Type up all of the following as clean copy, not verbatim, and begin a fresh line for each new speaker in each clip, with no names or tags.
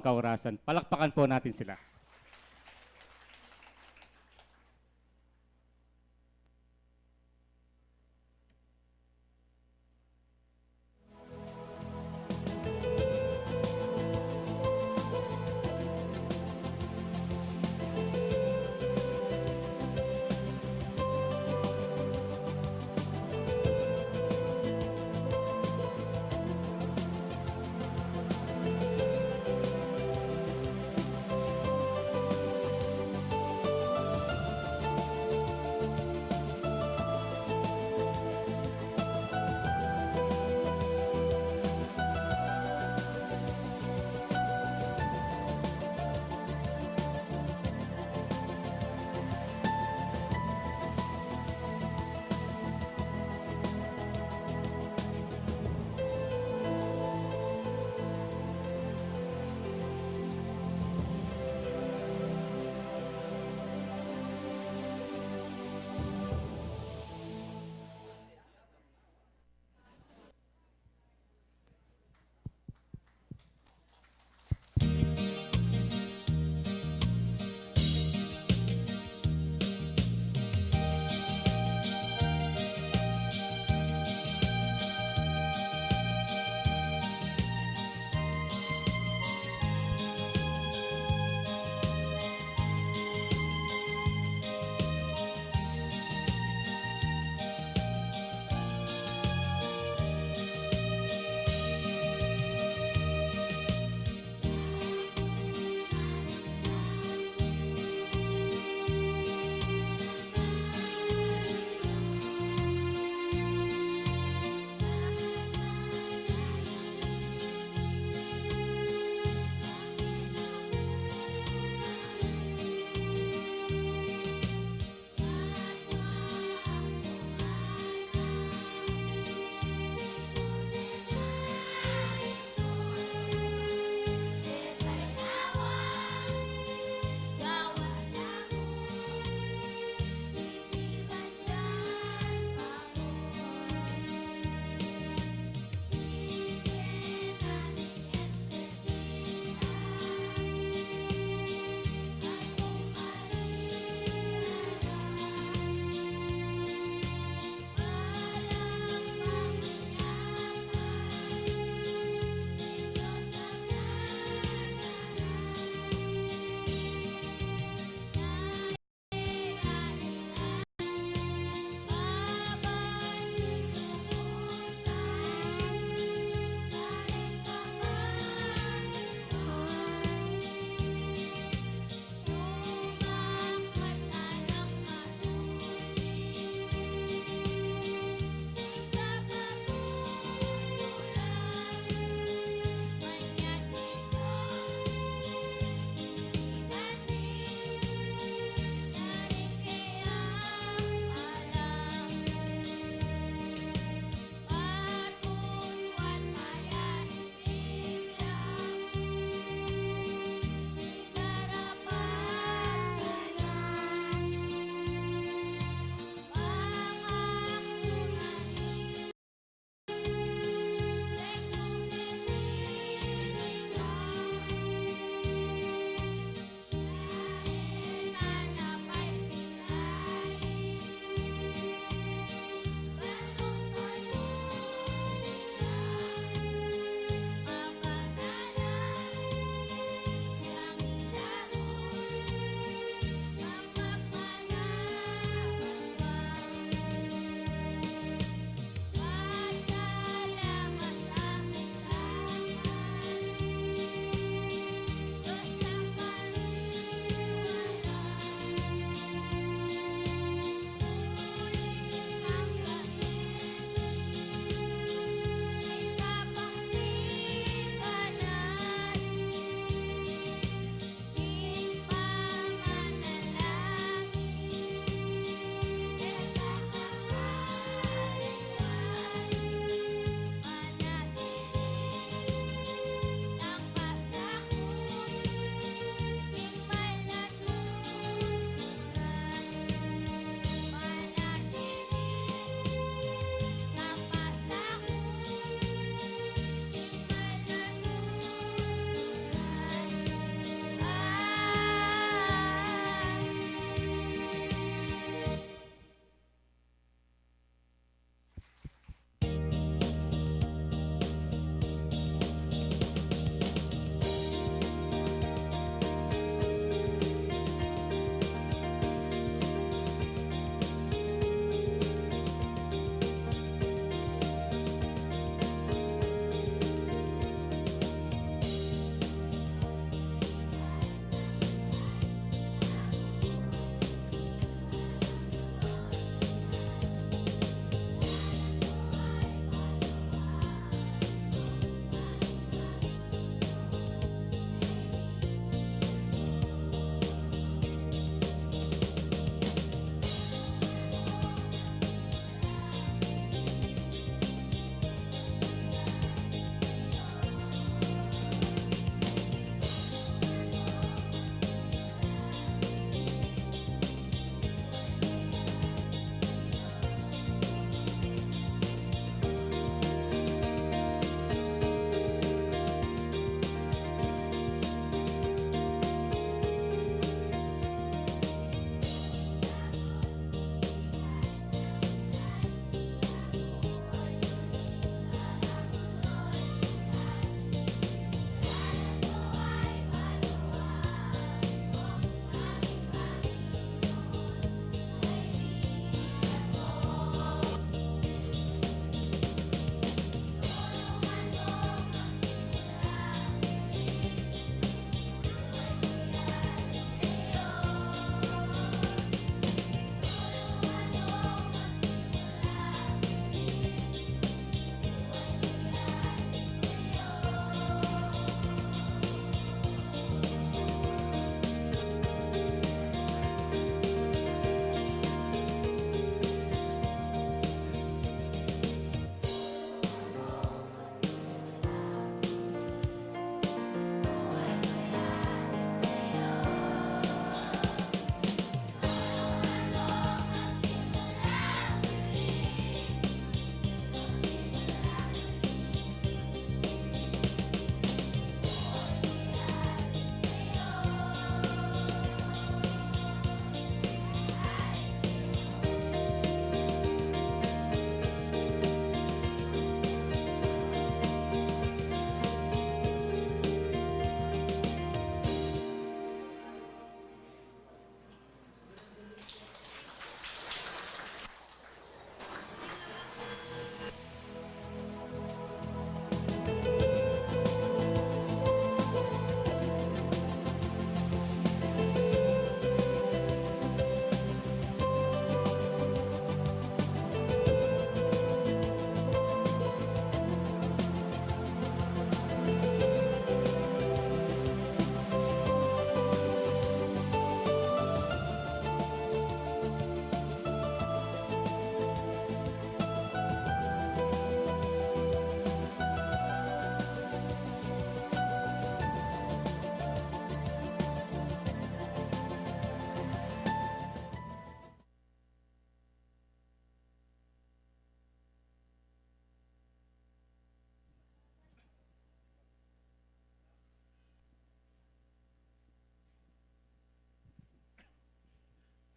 Kaurasan. Palakpakan po natin sila.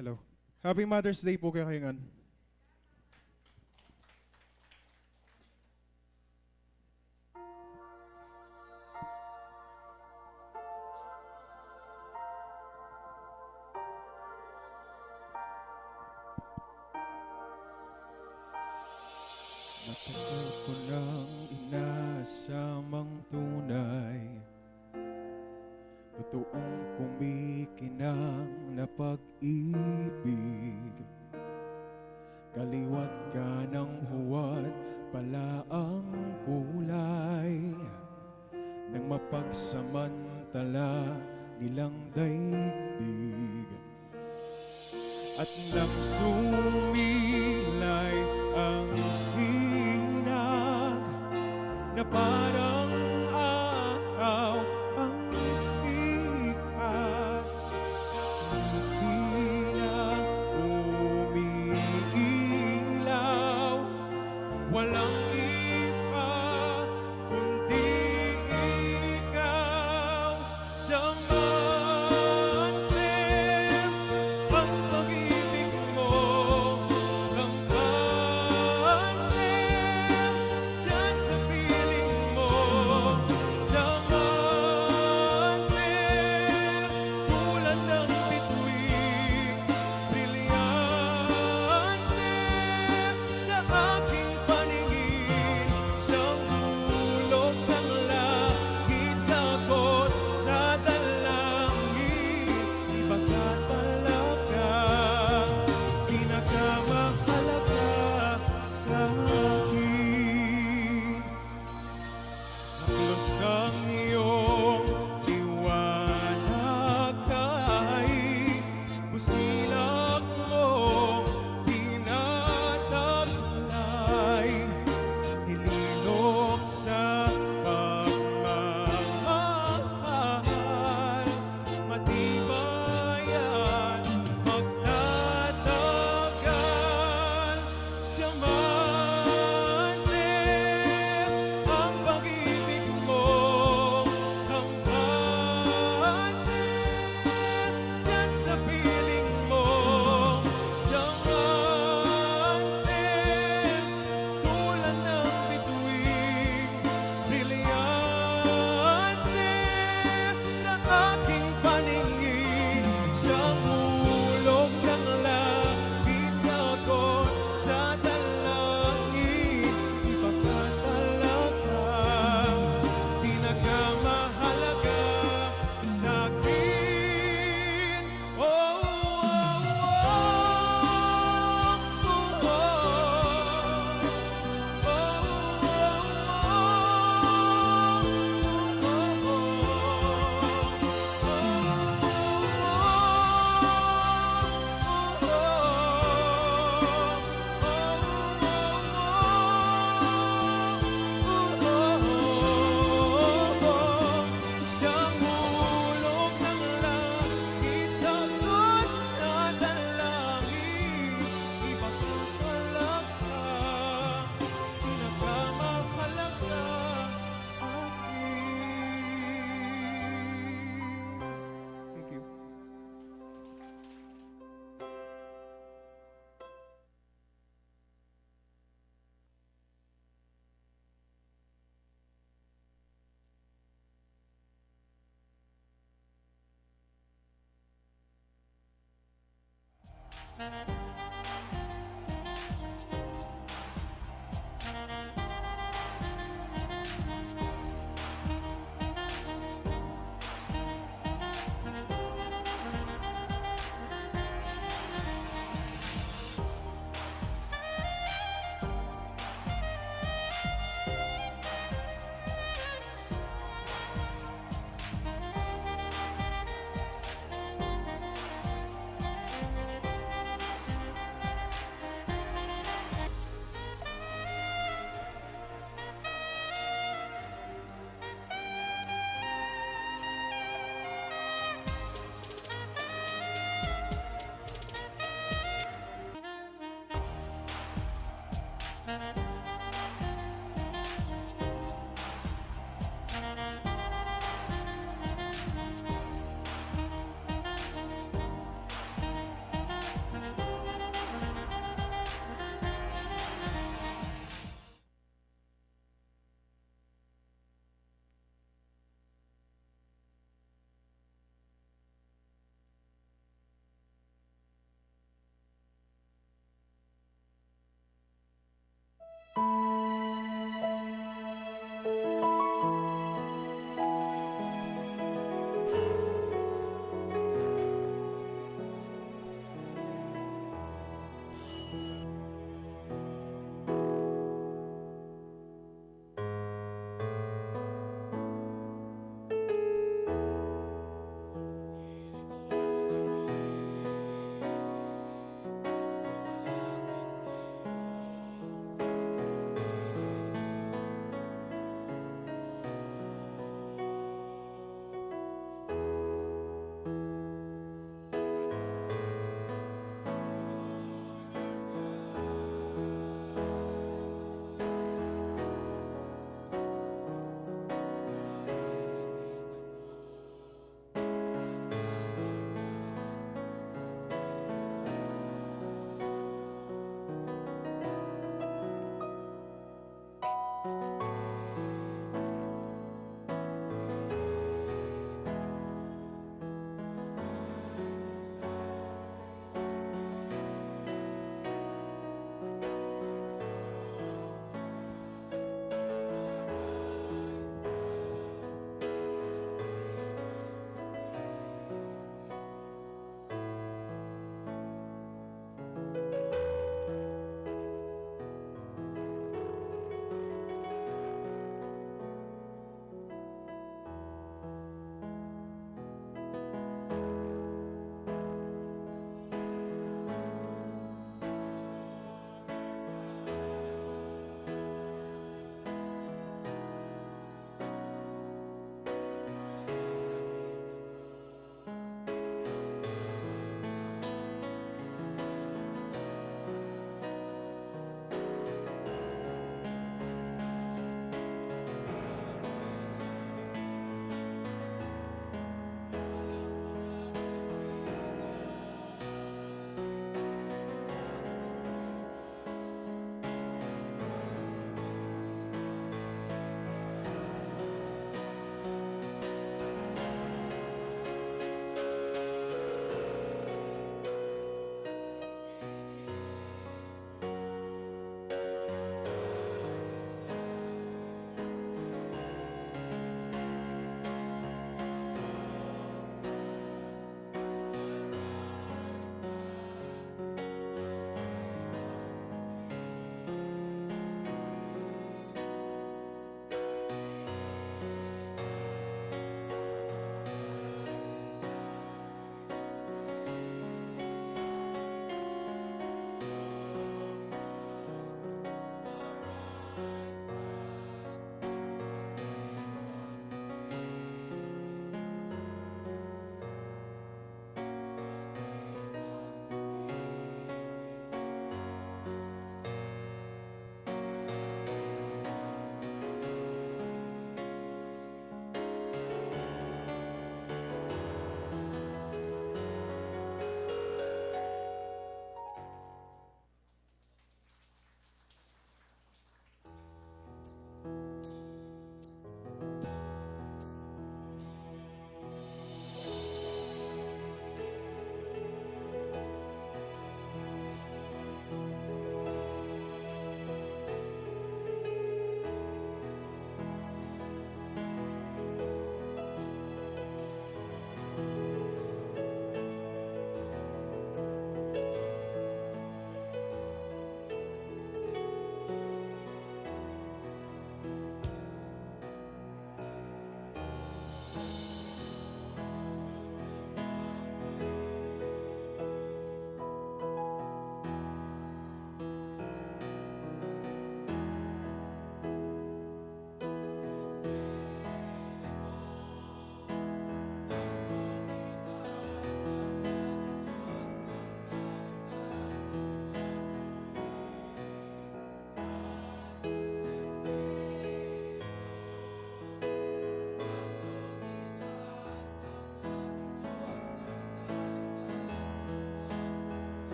Hello. Happy Mother's Day po kayo ngayon. Matagal ko nang inasamang tunay, totoong kumikinang na pag-ibig. Kaliwat ka ng huwad pala ang kulay ng mapagsamantala nilang daigdig. At nang sumilay ang sinag na parang araw ang sikat, hindi na umiilaw, walang iba kundi ikaw. Diamante ang pag-ibig mo, kampante dyan sa piling mo. Diamante tulad ng bituin, brilyante sa aking paningin. Siyang hulog ng langit, sagot sa dalangin. Iba ka talaga, pinakamahalaga sa akin. Haplos ang iyong liwanag kahit busilak mo tinataglay. Nililok sa pagmamahal, matibay at magtatagal. Diamante ang pag-ibig mo, kampante dyan sa piling mo. Diamante tulad ng bituin, brilyante sa aking paningin. Siyang hulog ng langit, sagot sa dalangin. Iba ka talaga, pinakamahalaga sa akin. Oh, oh, oh, siyang hulog ng langit, sagot sa dalangin. Iba ka talaga, pinakamahalaga sa akin. Thank you.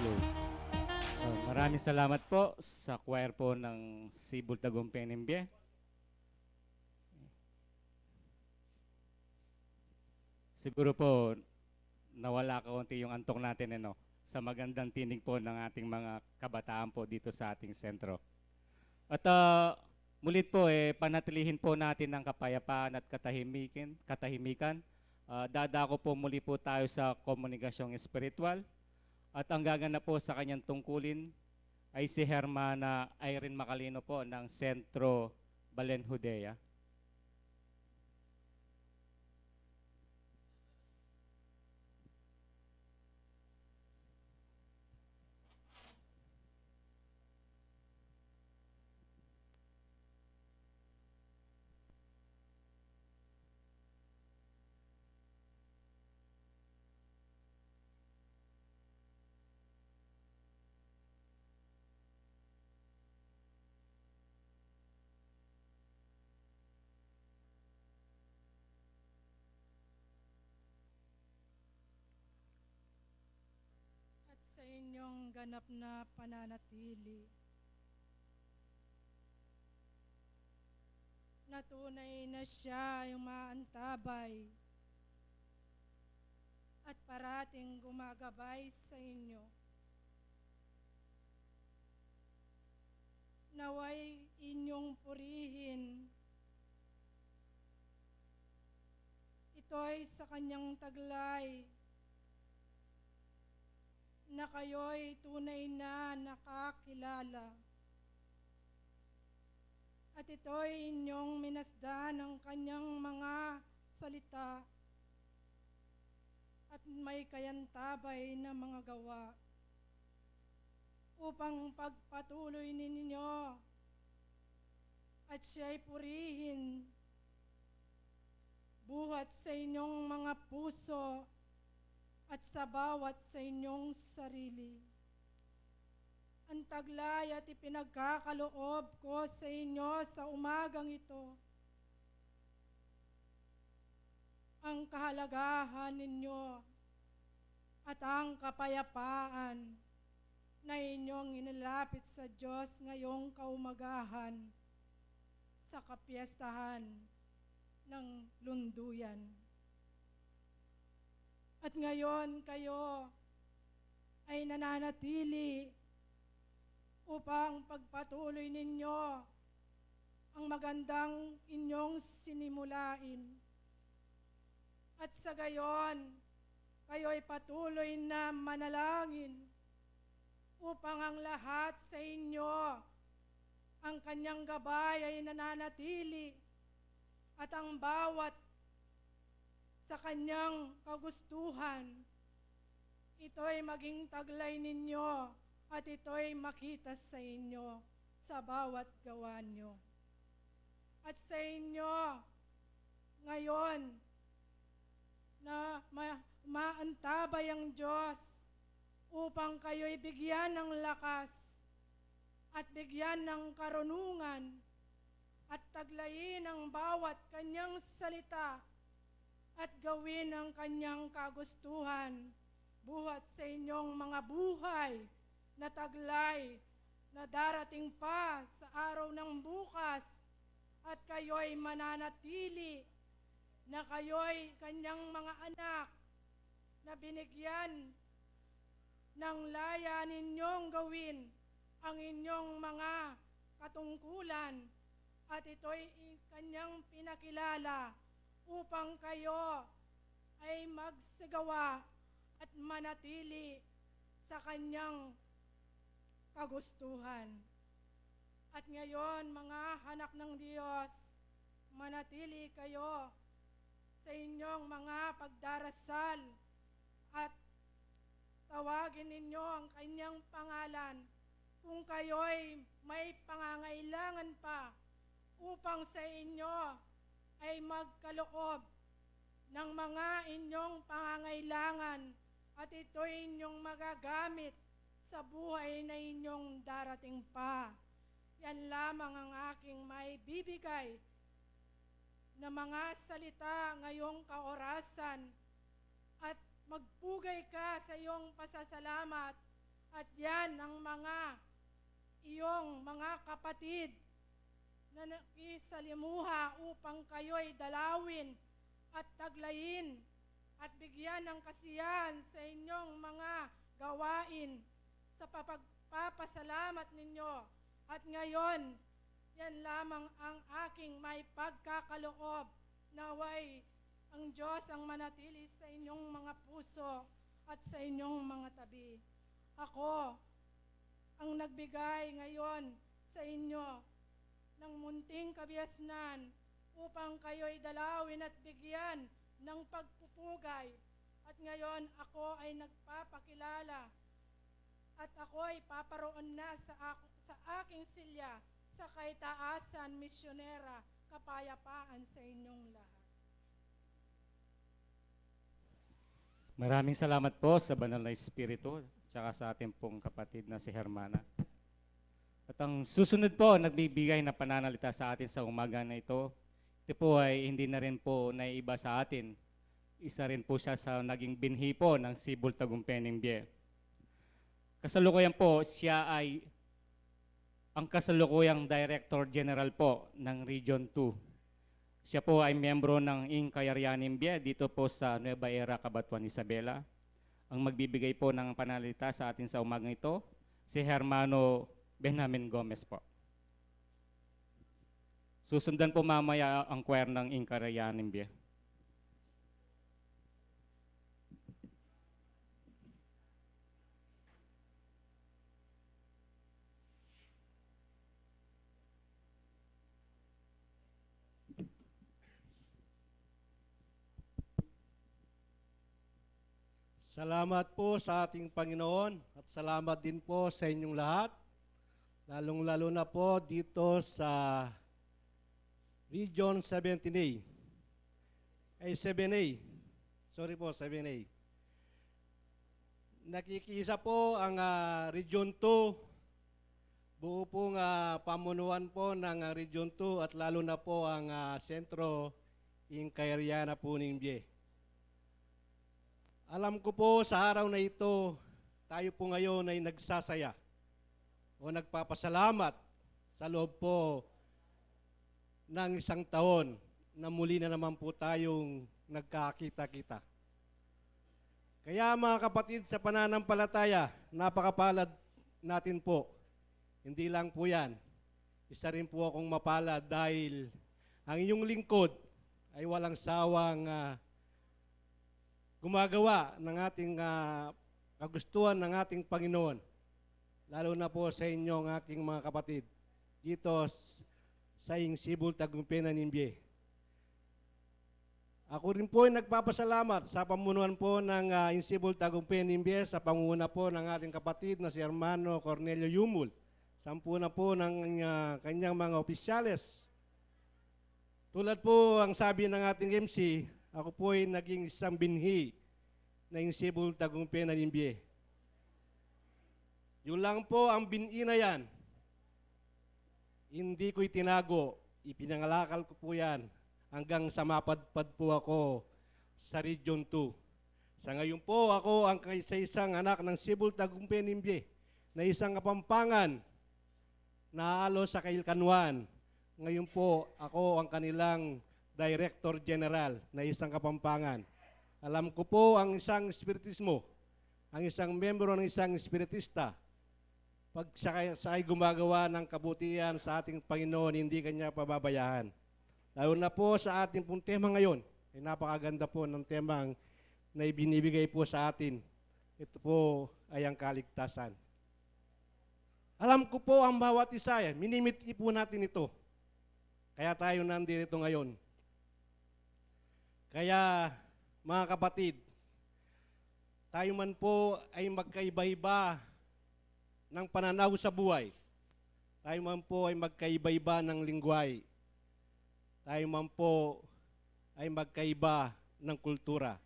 Flow. Maraming salamat po sa choir po ng Sibul Tagum Penimbe. Siguro po nawala kaunti yung antok natin sa magandang tinig po ng ating mga kabataan po dito sa ating sentro. At mulit po panatilihin po natin ang kapayapaan at katahimikan. Dadako po muli po tayo sa komunikasyong espiritual at ang gaganap po sa kanyang tungkulin ay si Hermana Irene Macalino po ng Sentro Balen Judea.
At sa inyong ganap na pananatili, natunay na siya yung maantabay at parating gumagabay sa inyo. Naway inyong purihin ito'y sa kanyang taglay na kayo'y tunay na nakakilala. At ito'y inyong minasdan ng kanyang mga salita at may kayantabay na mga gawa upang pagpatuloy ninyo at siya'y purihin buhat sa inyong mga puso at sa bawat sa inyong sarili. Ang taglay at ipinagkakaloob ko sa inyo sa umagang ito, ang kahalagahan ninyo at ang kapayapaan na inyong inilapit sa Diyos ngayong kaumagahan sa kapiyastahan ng lunduyan. At ngayon kayo ay nananatili upang pagpatuloy ninyo ang magandang inyong sinimulain. At sa gayon, kayo ay patuloy na manalangin upang ang lahat sa inyo, ang kanyang gabay ay nananatili at ang bawat sa kanyang kagustuhan, ito'y maging taglay ninyo at ito'y makita sa inyo sa bawat gawa nyo. At sa inyo, ngayon, na maantabay ang Diyos upang kayo'y bigyan ng lakas at bigyan ng karunungan at taglayin ang bawat kanyang salita at gawin ang kanyang kagustuhan buhat sa inyong mga buhay na taglay na darating pa sa araw ng bukas at kayo'y mananatili na kayo'y kanyang mga anak na binigyan ng laya ninyong gawin ang inyong mga katungkulan at ito'y kanyang pinakilala upang kayo ay magsigawa at manatili sa kanyang kagustuhan. At ngayon, mga anak ng Diyos, manatili kayo sa inyong mga pagdarasal at tawagin ninyo ang kanyang pangalan kung kayo'y may pangangailangan pa upang sa inyo ay magkaloob ng mga inyong pangangailangan at ito'y inyong magagamit sa buhay na inyong darating pa. Yan lamang ang aking may bibigay na mga salita ngayong kaorasan at magpugay ka sa iyong pasasalamat At yan ang mga iyong mga kapatid na nakisalimuha upang kayo'y dalawin at taglayin at bigyan ng kasiyahan sa inyong mga gawain sa papasalamat ninyo. At ngayon, yan lamang ang aking may pagkakaloob. Naway ang Diyos ang manatili sa inyong mga puso at sa inyong mga tabi. Ako ang nagbigay ngayon sa inyo ng munting kabiasnan upang kayo'y dalawin at bigyan ng pagpupugay. At ngayon ako ay nagpapakilala at ako ay paparoon na sa aking silya sa kaitaasan misyonera, kapayapaan sa inyong lahat.
Maraming salamat po sa Banal na Espiritu tsaka sa ating pong kapatid na si Hermana. At ang susunod po, nagbibigay na pananalita sa atin sa umaga na ito. Ito po ay hindi na rin po naiiba sa atin. Isa rin po siya sa naging binhi po ng Sibol Tagumpay Ningbe. Kasalukuyan po, siya ay ang kasalukuyang Director General po ng Region 2. Siya po ay miyembro ng Incayarian Ningbe dito po sa Nueva Era, Cabanatuan, Isabela. Ang magbibigay po ng panalita sa atin sa umagang ito, si Hermano Benjamin Gomez po. Susundan po mamaya ang choir ng Incayarian Ningbe.
Salamat po sa ating Panginoon at salamat din po sa inyong lahat, lalong-lalo na po dito sa Region 17A. Ay 7A. Sorry po, 7A. Nakikisa po ang Region 2, buo pong pamunuan po ng Region 2 at lalo na po ang sentro Incayariana po Ningbe. Alam ko po sa araw na ito, tayo po ngayon ay nagsasaya o nagpapasalamat sa loob po ng isang taon na muli na naman po tayong nagkakita-kita. Kaya mga kapatid sa pananampalataya, napakapalad natin po. Hindi lang po yan. Isa rin po akong mapalad dahil ang inyong lingkod ay walang sawang gumagawa ng ating kagustuhan ng ating Panginoon, lalo na po sa inyong aking mga kapatid dito sa Sibol Tagumpay Ningbe. Ako rin po ay nagpapasalamat sa pamunuan po ng Sibol Tagumpay Ningbe sa pangunguna po ng ating kapatid na si Hermano Cornelio Yumul, sampu na po ng kanyang mga opisyales. Tulad po ang sabi ng ating MC, ako po ay naging isang binhi ng Sibol Tagumpay Ningbe. Yun lang po ang binhi na yan. Hindi ko itinago, ipinangalakal ko po yan hanggang sa mapadpad po ako sa Region 2. Sa ngayon po, ako ang isa-isang anak ng Sibol Tagumpay Ningbe na isang kapampangan na halo sa Kailkanuan. Ngayon po, ako ang kanilang Director General na isang kapampangan. Alam ko po ang isang espiritismo, ang isang membro ng isang espiritista, pag siya ay gumagawa ng kabutihan sa ating Panginoon, hindi kanya pababayaan. Lalo na po sa ating pong tema ngayon, ay napakaganda po ng temang na ibinibigay po sa atin. Ito po ay ang kaligtasan. Alam ko po ang bawat isa, minimiti po natin ito. Kaya tayo nandito ngayon. Kaya, mga kapatid, tayo man po ay magkaiba-iba ng pananaw sa buhay. Tayo man po ay magkaiba-iba ng lingway. Tayo man po ay magkaiba ng kultura.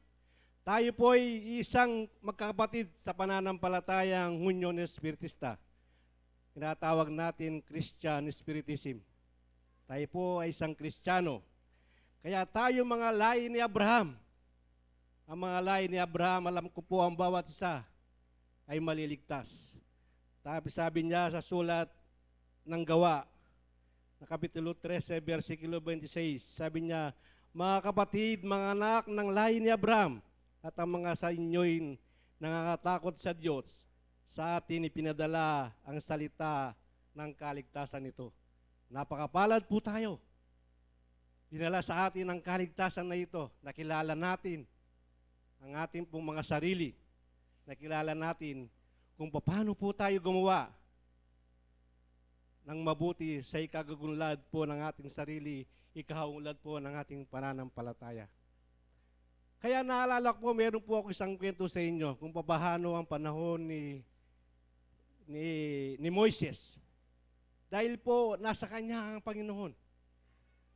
Tayo po ay isang magkakapatid sa pananampalatayang Union Espiritista. Tinatawag natin Christian Spiritism. Tayo po ay isang Kristiyano. Kaya tayo mga lahi ni Abraham, ang mga lahi ni Abraham, alam ko po ang bawat isa, ay maliligtas. Sabi niya sa sulat ng Gawa, na Kapitulo 13, versikulo 26, sabi niya, mga kapatid, mga anak ng lahi ni Abraham, at ang mga sa inyo'y nangangatakot sa Diyos, sa atin ipinadala ang salita ng kaligtasan nito. Napakapalad po tayo. Dinala sa atin ang kaligtasan na ito. Nakilala natin ang ating pong mga sarili. Nakilala natin kung paano po tayo gumawa ng mabuti sa ikagugunlad po ng ating sarili, ikahaunlad po ng ating pananampalataya. Kaya naalala ko po, meron po ako isang kwento sa inyo kung paano ang panahon ni Moises. Dahil po nasa kanya ang Panginoon.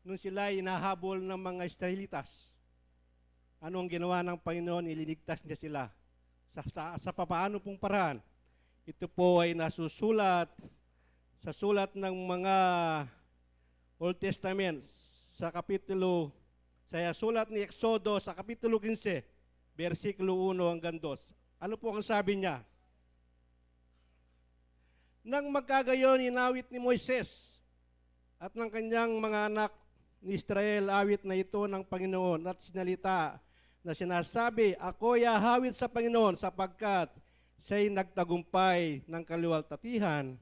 Nung sila inahabol ng mga Israelitas, ano ang ginawa ng Panginoon? Ililigtas niya sila. Sa papaano pong paraan? Ito po ay nasusulat sa sulat ng mga Old Testament sa sulat ni Exodo sa Kapitulo 15, versikulo 1 hanggang 2. Ano po ang sabi niya? Nang magkagayon, inawit ni Moises at ng kanyang mga anak ni Israel awit na ito ng Panginoon at sinalita na sinasabi, ako'y ahawit sa Panginoon sapagkat siya'y nagtagumpay ng kaluwalhatian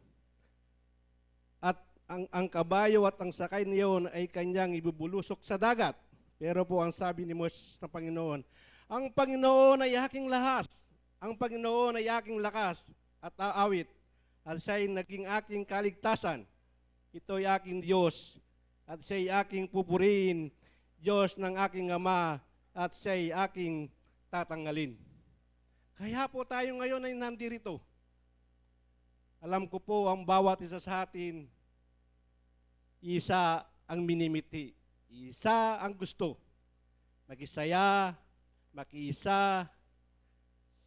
at ang kabayo at ang sakay niyon ay kanyang ibubulusok sa dagat. Pero po ang sabi ni Moses ng Panginoon, ang Panginoon ay aking lahas, ang Panginoon ay aking lakas at aawit at siya'y naging aking kaligtasan. Ito'y aking Diyos at siya'y aking pupurihin, Diyos ng aking Ama, at siya'y aking tatanggalin. Kaya po tayo ngayon ay nandirito. Alam ko po ang bawat isa sa atin, isa ang minimiti, isa ang gusto. Mag-isaya, makiisa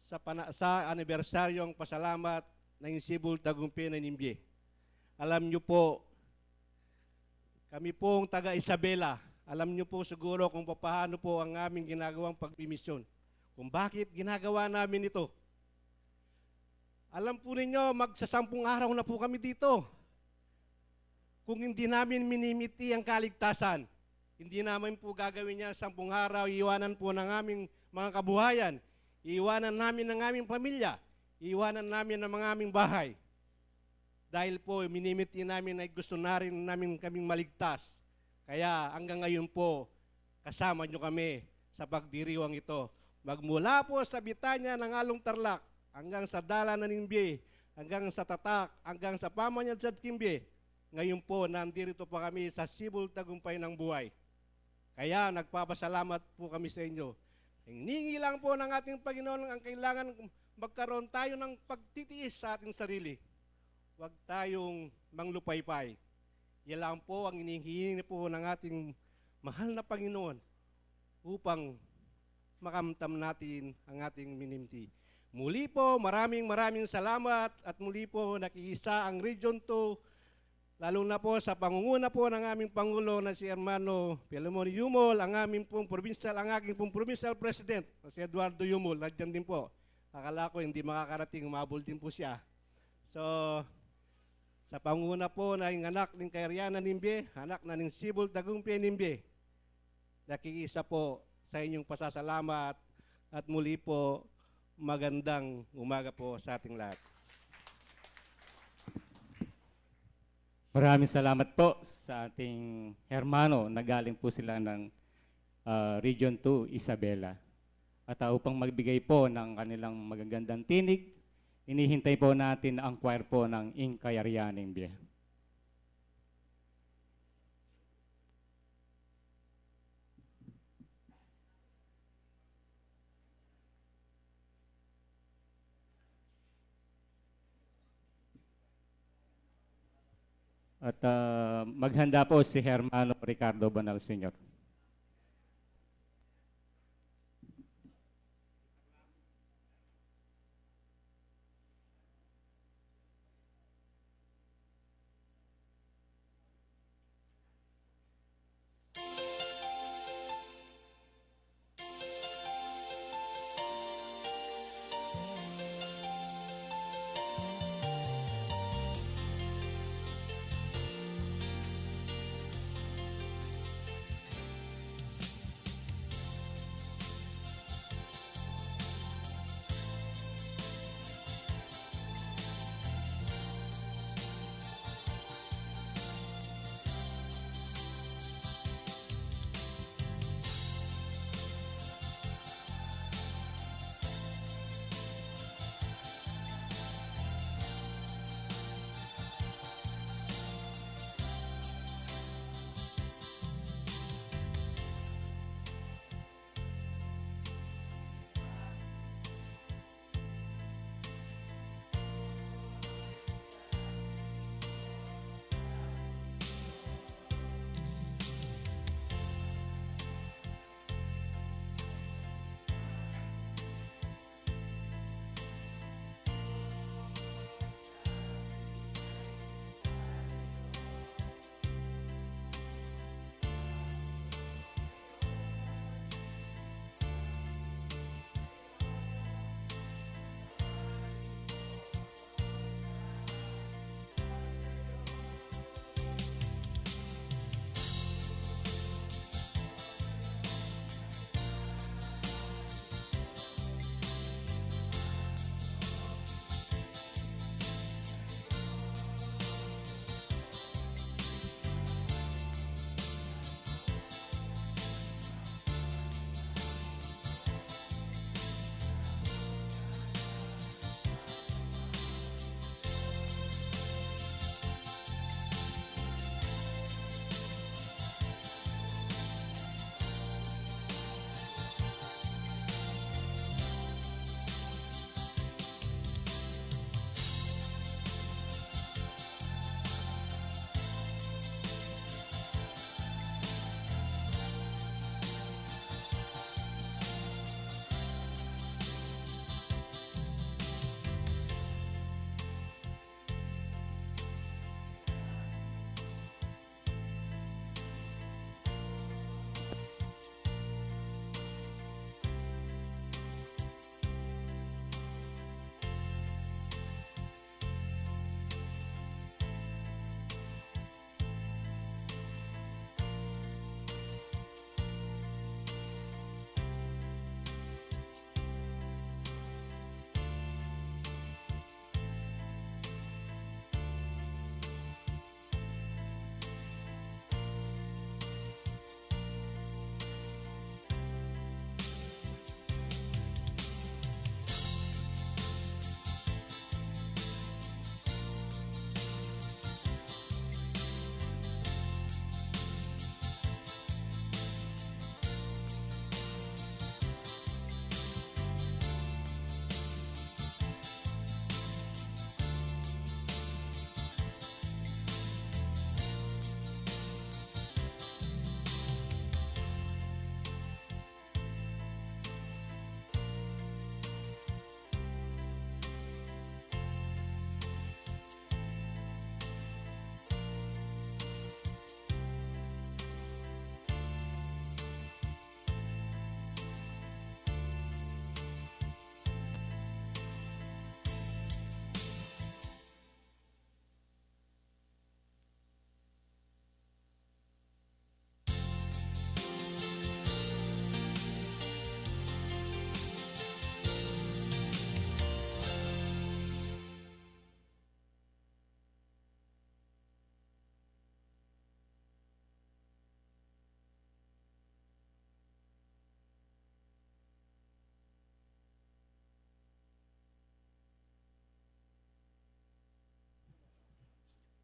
sa anibersaryong pasalamat ng Sibol Tagumpay ng Nimbye. Alam niyo po, kami pong taga Isabela, alam niyo po siguro kung paano po ang aming ginagawang pagbimisyon. Kung bakit ginagawa namin ito. Alam po ninyo, magsasampung araw na po kami dito. Kung hindi namin minimiti ang kaligtasan, hindi namin po gagawin niya 10 araw, iiwanan po ng aming mga kabuhayan, iiwanan namin ng aming pamilya, iiwanan namin ng mga aming bahay. Dahil po, minimiti namin ay gusto na rin namin kaming maligtas. Kaya hanggang ngayon po, kasama nyo kami sa pagdiriwang ito. Magmula po sa Bitanya ng Along Tarlac, hanggang sa Dala ng Nimbye, hanggang sa Tatak, hanggang sa Pamanyan sa Kimbye, ngayon po, nandito po kami sa Sibol Tagumpay ng Buhay. Kaya nagpapasalamat po kami sa inyo. Hiningi lang po ng ating Panginoon ang kailangan magkaroon tayo ng pagtitiis sa ating sarili. Huwag tayong manglupaypay. Yan lang po ang hinihingi po ng ating mahal na Panginoon upang makamtam natin ang ating minimti. Muli po, maraming salamat at muli po nakiisa ang Region 2, lalo na po sa pangunguna po ng aming Pangulo na si Hermano Philemon Yumol, ang aking pong provincial president na si Eduardo Yumol, nandiyan din po. Akala ko hindi makakarating, umabol din po siya. So, sa panguna po ng anak ng Kairiana Nimbye, anak na ng Sibol Tagumpay Nimbye, nakikiisa po sa inyong pasasalamat at muli po magandang umaga po sa ating lahat.
Maraming salamat po sa ating hermano na galing po sila ng Region 2, Isabela. At upang magbigay po ng kanilang magagandang tinig, inihintay po natin ang choir po ng Inkairiana Nimbye. At maghanda po si Hermano Ricardo Banal Sr.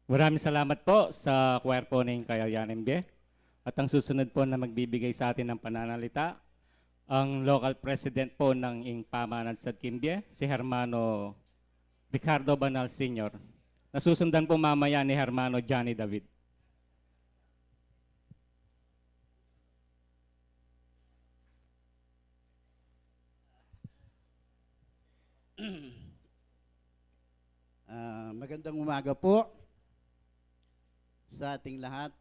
Maraming salamat po sa choir po ng Kayayanembe. At ang susunod po na magbibigay sa atin ng pananalita, ang local president po ng Ing Pamanan sa Kimbie, si Hermano Ricardo Banal Sr. Nasusundan po mamaya ni Hermano Johnny David.
Magandang umaga po sa ating lahat.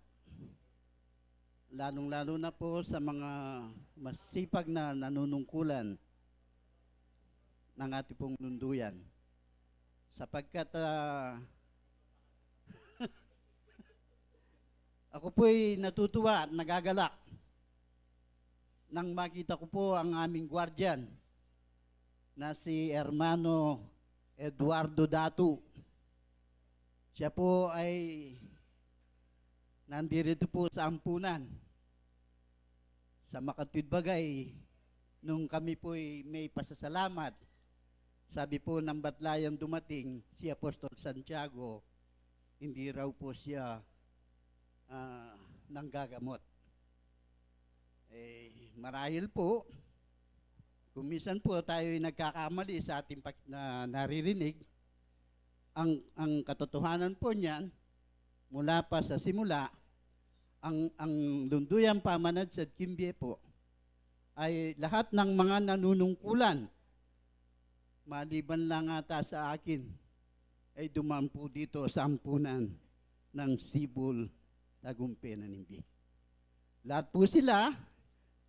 Lalong-lalo na po sa mga masipag na nanunungkulan ng ating pong lunduyan. Sapagkat ako po'y natutuwa at nagagalak nang makita ko po ang aming guardian na si Hermano Eduardo Datu. Siya po ay nandirito po sa ampunan. Sa Makatwid Bagay, nung kami po may pasasalamat, sabi po ng batlayang dumating, si Apostol Santiago, hindi raw po siya nanggagamot. Marahil po, kung minsan po tayo ay nagkakamali sa ating naririnig, ang katotohanan po niyan, mula pa sa simula, ang Lunduyang Pamanad sa Kimbie po ay lahat ng mga nanunungkulan, maliban lang ata sa akin, ay dumaan po dito sa ampunan ng Sibol Tagumpay na Nimbi. Lahat po sila,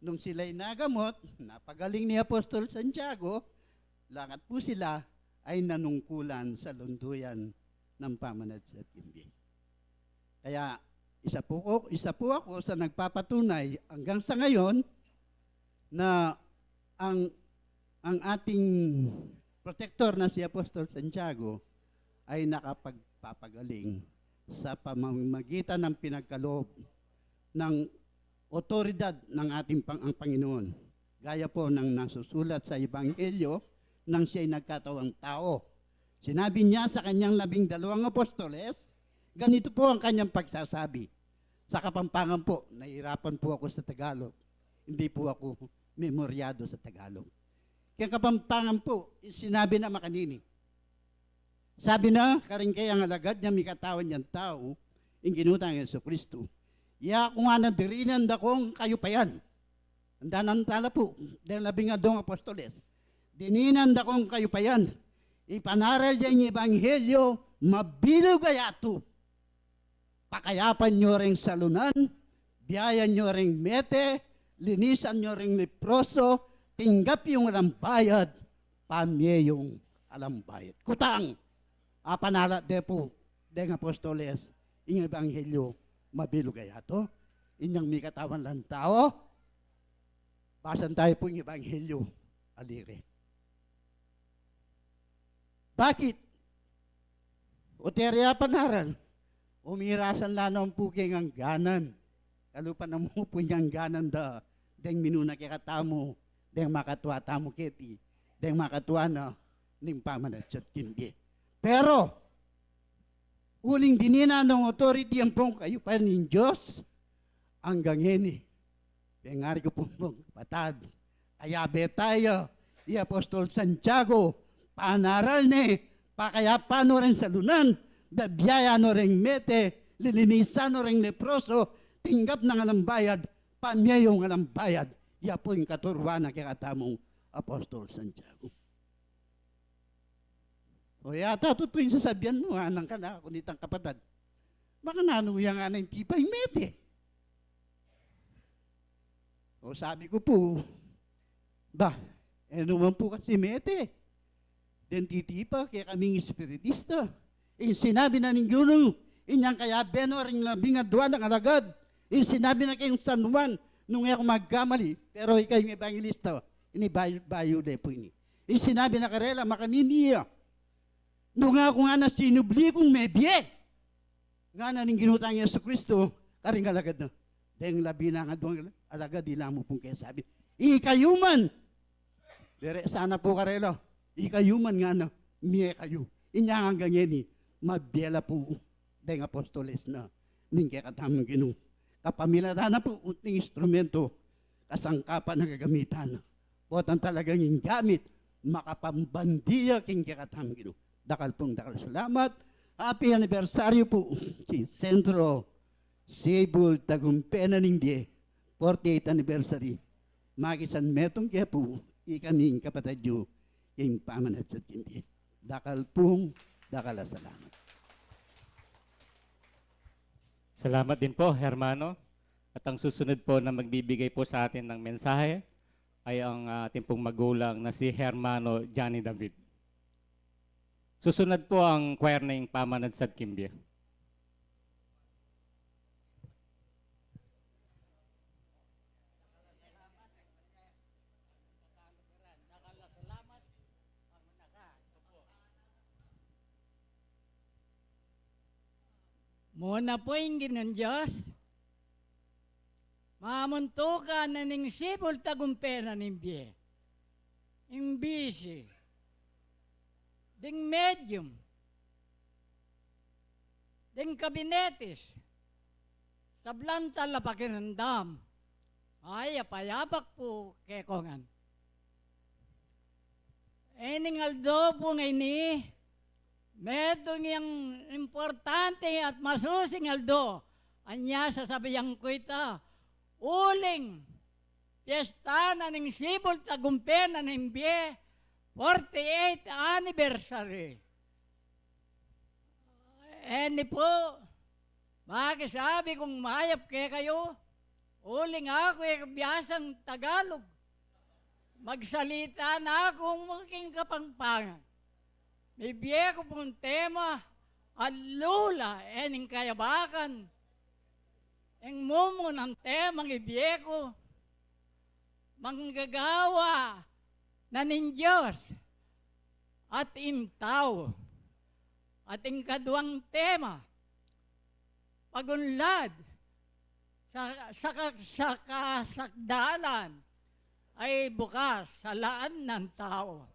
nung sila'y nagamot, napagaling ni Apostol Santiago, lahat po sila ay nanungkulan sa lunduyan ng Pamanad sa Kimbie. Kaya isa po ako sa nagpapatunay hanggang sa ngayon na ang ating protector na si Apostol Santiago ay nakapagpapagaling sa pamamagitan ng pinagkaloob ng otoridad ng ating ang Panginoon. Gaya po ng nasusulat sa Ebanghelyo nang siya'y nagkatawang tao. Sinabi niya sa kanyang 12 apostoles, ganito po ang kanyang pagsasabi. Sa Kapampangan po, nahihirapan po ako sa Tagalog. Hindi po ako memoryado sa Tagalog. Kaya Kapampangan po, sinabi na makanini. Sabi na, karing kaya ang alagad niya, may katawan niyang tao, yung ginutang ng Jesucristo. Ya kung nga nadirinan da kong kayo pa yan. Ang tala po, dahil 12 apostoles. Dininan da kong kayo pa yan. Ipanaral niya yung Ebanghelyo, mabilog gayato. Pakayapan nyo ring salunan, biyayan nyo ring mete, linisan nyo ring leproso, tinggap yung alam bayad, pamye yung alam bayad. Kutang, apanala de po, deng apostoles, yung Ebanghelyo, mabilog gayato. Inyang may katawan lang tao, basan tayo po yung Ebanghelyo, alire. Bakit? Uterya panaral, umirasan lano ang puking ang ganan. Kalupan na mo po niyang ganan da, deng minuna kikatamo, deng makatwa tamo keti, deng makatwa na ning Pamanad sa Kimbie. Pero, uling dinina ng authority ang pong kayo pa ng Diyos, hanggang hini. Pengari ko pong patad, ayabe tayo, i Apostol Santiago, panaral ni, pakaya no rin sa lunan, babiyaya no rin mete, lilinisan no rin leproso, tinggap ng alam bayad, pamiyayong alam bayad, iya po yung katurwa na kikatamong Apostol Santiago. O yata, totoo yung sasabihan mo, anang ka na, kunitang kapatid. Baka nanuya nga na yung tipay mete. O sabi ko po, naman po kasi mete. Den titipa kaya kaming espiritista. Sinabi na ninyo nung inyang kaya beno ring 12 ng alagad. Sinabi na kayong San Juan nung ako magkamali. Pero ikaw yung evangelista, bayo de po ini. Sinabi na karela makaniniya. Nung ako nga na sinubli kong mebye. Nga na ning ginutang ng Jesucristo, karing alagad na. Dahil 12 nga doon alagad, di lang mo pong kaya sabi. Ikayuman! Dere, sana po karela. Ikayuman nga na, miye kayo. Inyang hanggang yan mabiyala po, deng apostoles na ning katamang Ginoo. Kapamilata na po uting instrumento kasangkapan na gagamitan. Potan talagang yung gamit makapambandiya king katamang Ginoo. Dakal salamat. Happy anniversary po si Sentro Cebu Tagumpena Ningdi 48th anniversary. Magisan metong kaya po ikaming kapatadyo yung pamanat sa tindi. Dakal salamat.
Salamat din po, Hermano. At ang susunod po na magbibigay po sa atin ng mensahe ay ang ating pong magulang na si Hermano Johnny David. Susunod po ang choir ng Pamanad sa Kimbie.
Muna po yung ginon Diyos, mamuntukan na ning sibol tagumpena ng biye. Yung busy. Ding medium. Ding kabinetis. Sablanta la pakinandam. Ay, apayabak po kekongan. Ening aldo po ngay ni, medong yung importante at masusing aldo. Anya sasabihan ko ita, uling, piyesta na ng sibol tagumpena ng biye, 48th anniversary. Eni po, bakit sabi kong mayap kayo, uling ako biyasang Tagalog. Magsalita na akong maging kapangpangan. May biye ko pong tema, alula, ening kayabakan. Ang mumo ng temang ibiye ko, manggagawa na nin Diyos at intaw. At ang kaduang tema, pagunlad sa kasakdalan ay bukas sa laan ng tao.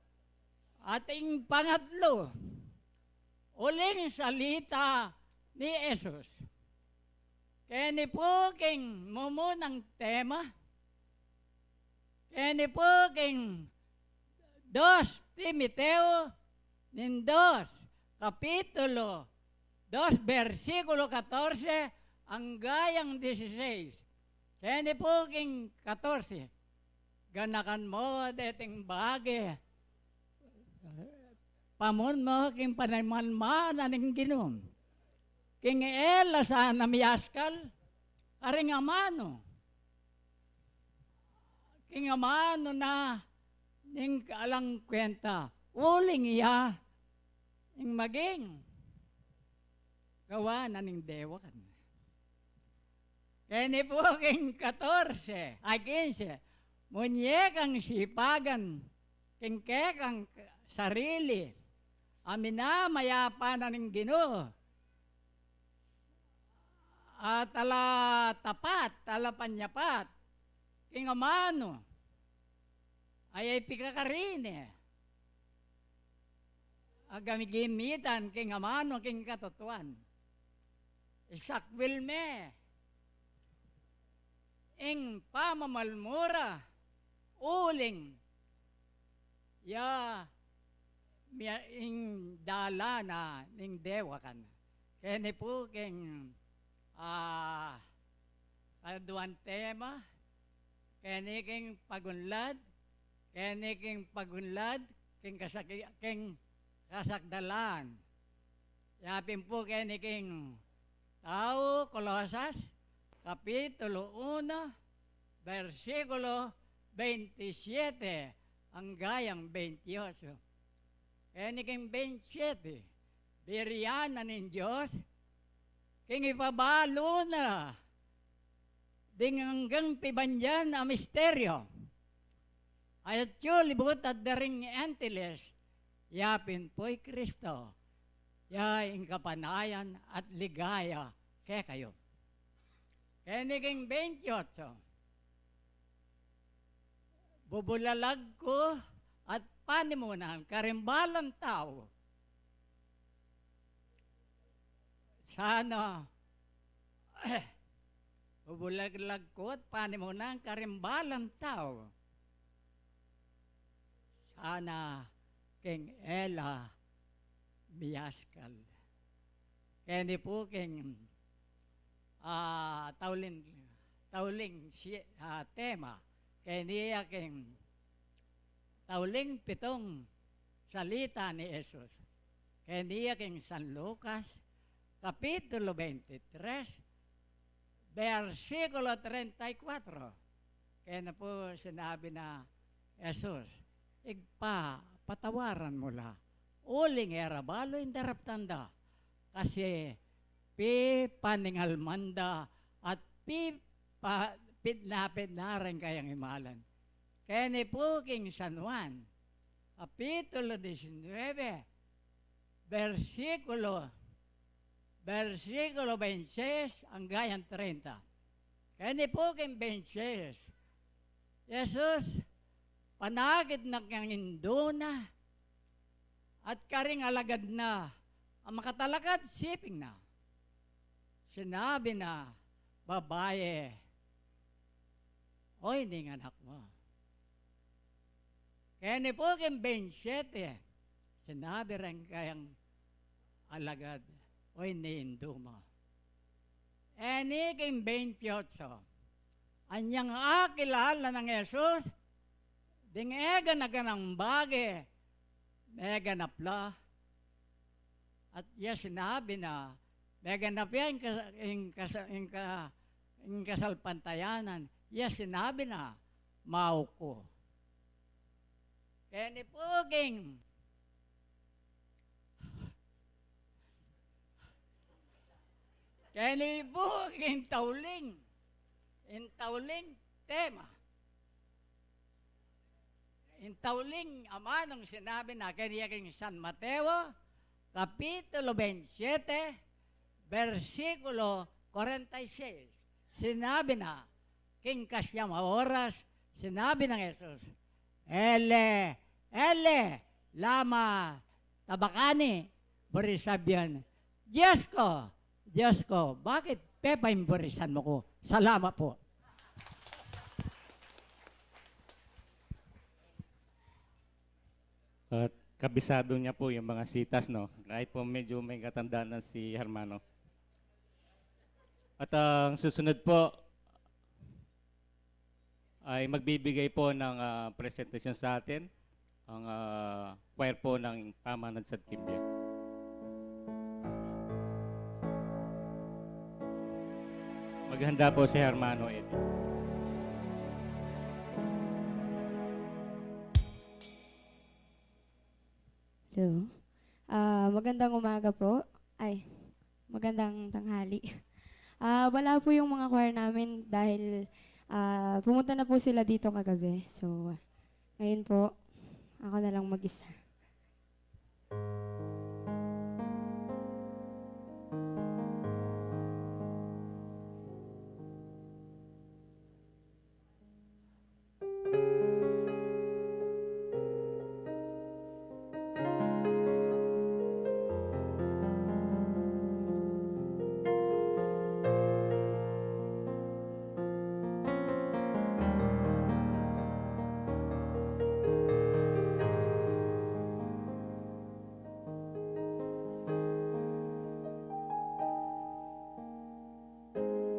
At ang pangatlo, uling salita ni Jesus. Kaya ni po king mumunang tema, kaya ni po king 2 Timoteo nin 2, kapitulo 2, versikulo 14, ang gayang 16. Kaya ni po king 14, ganakan mo dating bagay, pamun mo king panaymanmana ning Ginom. King ela sa namiyaskal, aring amano. King amano na ning alang kwenta, uling iya, ning maging gawa na ning dewakan. Kaya ni po king 14, ay 15, munyekang sipagan, king kekang sarili, amina mayapa na ning Ginoo. At ala tapat, ala panyapat, king amano, ay pikakarin agamigimitan king amano, king katotoan. Isakwil me, ing pamamalmura, uling, ya, ing dala na, ning dewakan. Kaya ni po king kaduan tema, keniking pagunlad, king kasakdalan. Yapin po keniking tao, Kolosas, kapitulo 1, versikulo 27, ang gayang 28. Keniking 27, biriyanan ng Diyos, king ipabalo na ding hanggang pibanyan a misteryo. Ayat yun, libut at daring entiles, yapin po'y Kristo, yaing kapanayan at ligaya kaya kayo. Kaya naging 28, bubulalag ko at panimunan, karimbalang tao, Sana bubulaglag ko at paano mo na ang karimbalang tao. Sana King Ella Biascal. Kaya ni po King tauling tema. Kaya niya King tauling pitong salita ni Jesus. Kaya niya King San Lucas, Kapitulo 23, versikulo 34. Kaya na po sinabi na, Jesus, patawaran mo la. Uling erabalo indarap tanda. Kasi paningalmanda at pidnapid na rin kayang imalan. Kaya ni po King San Juan, Kapitulo 19, versikulo 26 hanggang 30. Kaya ni po King 26, Jesus, panagid na kang induna at karing alagad na ang makatalakad siping na. Sinabi na, babae, oy, ning anak mo. Kaya ni po King 27, sinabi rin kayang alagad, oy, niindo mo. Ni King 28, anyang akilala ng Jesus, ding ega na ganang bagay, mega napla. At yes, sinabi na, mega napla yung kasalpantayanan. Yes, sinabi na, mau ko. Kaya ni Puging, kaya ni Puging tauling tema. In tauling ama nung sinabi na kaya king San Mateo, Kapitulo 27, versikulo 46. Sinabi na, king kasyam oras, sinabi ng Jesus, Ele, lama, tabakani, borisabyan, Diyos ko, bakit pepa yung borisan mo ko? Salamat po.
At kabisado niya po yung mga sitas, no? Kahit po medyo may katandaan na si Hermano. At ang susunod po ay magbibigay po ng presentation sa atin ang choir po ng Pamanan sa Tibia. Maghanda po si Hermano Eddie.
Hello. Magandang umaga po. Ay, magandang tanghali. Wala po yung mga choir namin dahil pumunta na po sila dito kagabi. So, ngayon po, ako na lang mag-isa.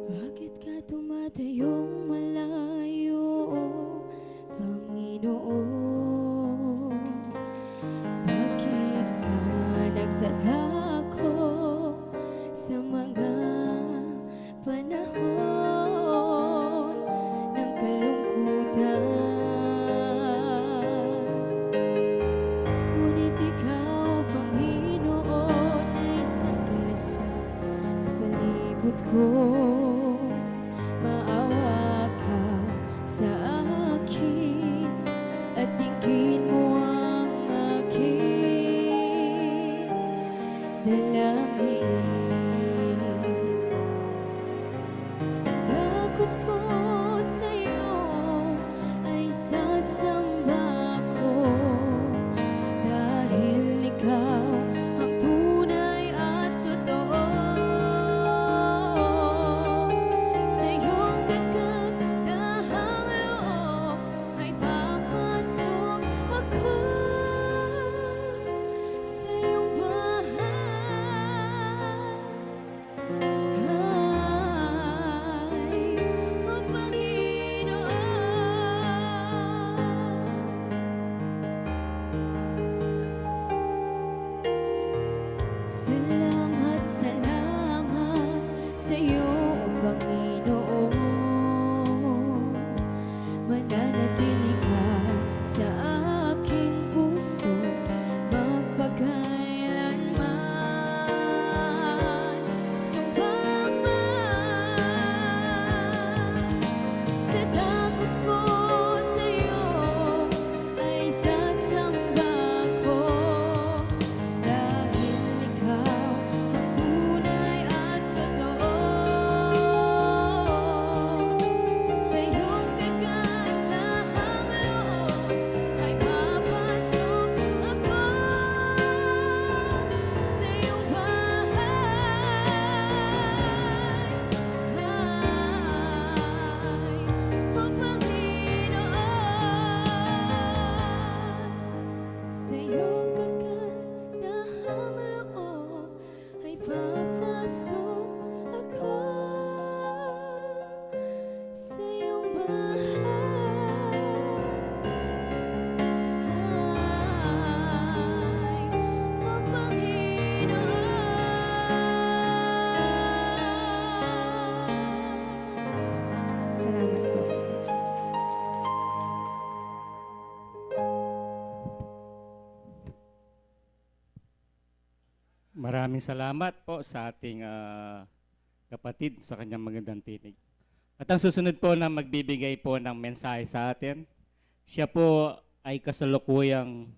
Bakit ka tumatayong malayo, Panginoon? Bakit ka nagtatako sa mga panahon ng kalungkutan? Ngunit ikaw, Panginoon, ay isang kalasan sa palibot ko. Maawa ka sa akin at tingin mo ang aking dalangin. Sa takot ko sa'yo ay sasamba ko dahil ikaw ang tunay at totoo. Salamat, salamat sa iyo, Panginoon. Mananatili ka sa aking puso magpakailanman. Sumama sa takot ko sa iyo ay sasamba ko, dahil ikaw ang tunay at totoo. Sa iyong kagandahang loob ay papasok ako, sa iyong Panginoon. Sa iyong kagandahang loob ay papasok ako, sa iyong bahay, O Panginoon. Salamat po.
Maraming salamat po sa ating kapatid sa kanyang magandang tinig. At ang susunod po na magbibigay po ng mensahe sa atin, siya po ay kasalukuyang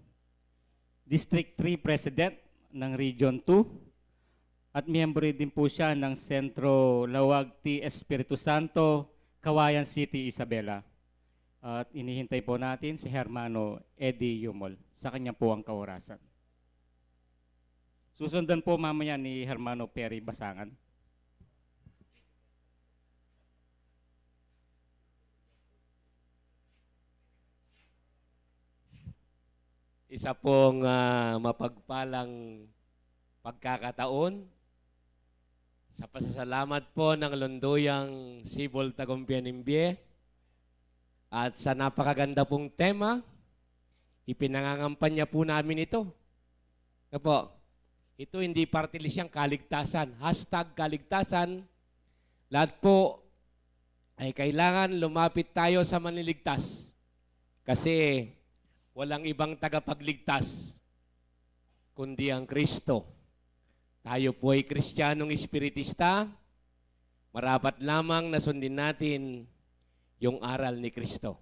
District 3 President ng Region 2 at miyembro din po siya ng Sentro Lawag T. Espiritu Santo, Kawayan City, Isabela. At inihintay po natin si Hermano Eddie Yumol. Sa kanya po ang kaorasan. Susundan po mamaya ni Hermano Perry Basangan.
Isa pong mapagpalang pagkakataon sa pasasalamat po ng Lunduyang Sibol Tagumpia Nimbie at sa napakaganda pong tema, ipinangangampanya po namin ito. Ano po? Ito hindi party list yang kaligtasan. Hashtag kaligtasan. Lahat po ay kailangan lumapit tayo sa manliligtas. Kasi walang ibang tagapagligtas kundi ang Kristo. Tayo po ay Kristiyanong Espiritista. Marapat lamang na sundin natin yung aral ni Kristo.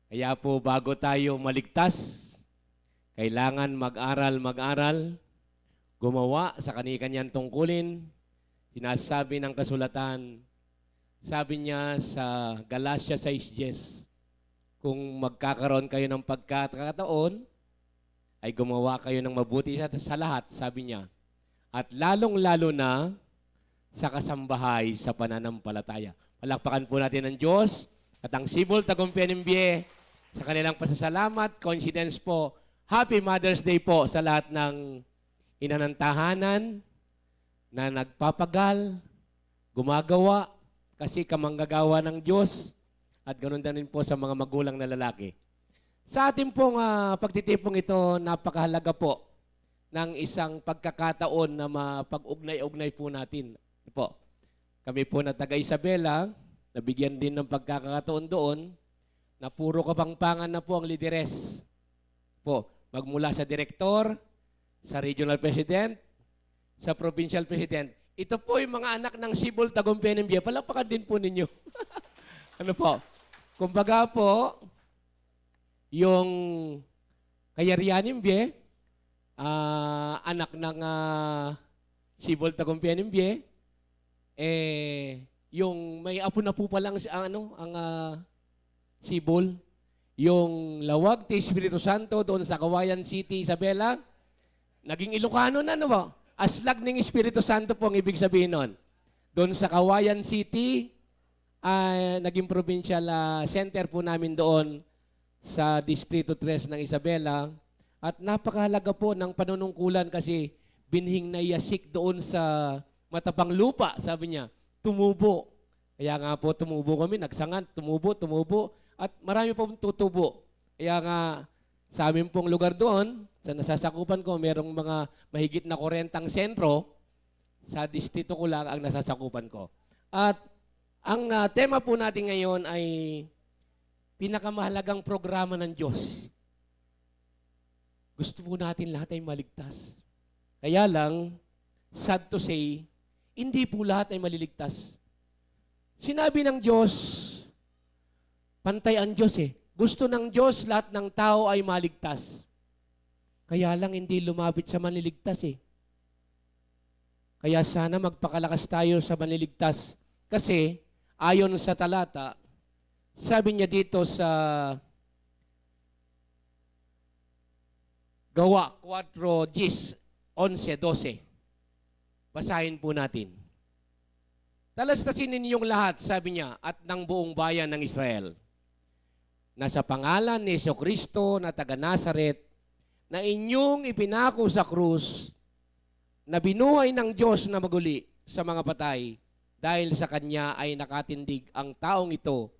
Kaya po bago tayo maligtas, kailangan mag-aral, gumawa sa kani-kanyang tungkulin. Sinasabi ng kasulatan, sabi niya sa Galatia 6:10, kung magkakaroon kayo ng pagkakataon, ay gumawa kayo ng mabuti sa lahat, sabi niya. At lalong-lalo na sa kasambahay sa pananampalataya. Palakpakan po natin ang Diyos at ang Sibol Tagumpia Nimbie sa kanilang pasasalamat. Coincidence po, Happy Mother's Day po sa lahat ng ina ng tahanan na nagpapagal, gumagawa, kasi kamanggagawa ng Diyos, at ganoon din po sa mga magulang na lalaki. Sa ating pong pagtitipong ito, napakahalaga po ng isang pagkakataon na mapag-ugnay-ugnay po natin. Po. Kami po na taga Isabela, nabigyan din ng pagkakataon doon, na puro kapangpangan na po ang lideres. Po, magmula sa direktor, sa regional president, sa provincial president. Ito po yung mga anak ng Sibol Tagumpia Nimbie. Palakpakan din po ninyo. Ano po? Kumbaga po, yung Kayarian Nimbie, anak ng Sibol Tagumpia Nimbie, yung may apo na po palang ang Sibol, yung Lawag T. Espiritu Santo doon sa Kawayan City, Isabela, naging Ilocano na, no ba? Aslag ng Espiritu Santo po ang ibig sabihin nun. Doon sa Kawayan City, naging provincial center po namin doon sa Distrito 3 ng Isabela. At napakahalaga po ng panunungkulan kasi binhing naiyasik doon sa matapang lupa, sabi niya, tumubo. Kaya nga po tumubo kami, nagsangan, tumubo, at marami po tutubo. Kaya nga Sa amin pong lugar doon, sa nasasakupan ko, merong mga mahigit na 40 sentro. Sa distrito ko lang ang nasasakupan ko. At ang tema po natin ngayon ay pinakamahalagang programa ng Diyos. Gusto po natin lahat ay maligtas. Kaya lang, sad to say, hindi po lahat ay maliligtas. Sinabi ng Diyos, pantay ang Diyos eh. Gusto ng Diyos lahat ng tao ay maligtas. Kaya lang hindi lumapit sa manliligtas eh. Kaya sana magpakalakas tayo sa manliligtas. Kasi ayon sa talata, sabi niya dito sa Gawa 4:10, 11, 12. Basahin po natin. Talastasin ninyong lahat, sabi niya, at ng buong bayan ng Israel, na sa pangalan ni Jesucristo na taga Nazaret, na inyong ipinako sa krus, na binuhay ng Diyos na maguli sa mga patay, dahil sa Kanya ay nakatindig ang taong ito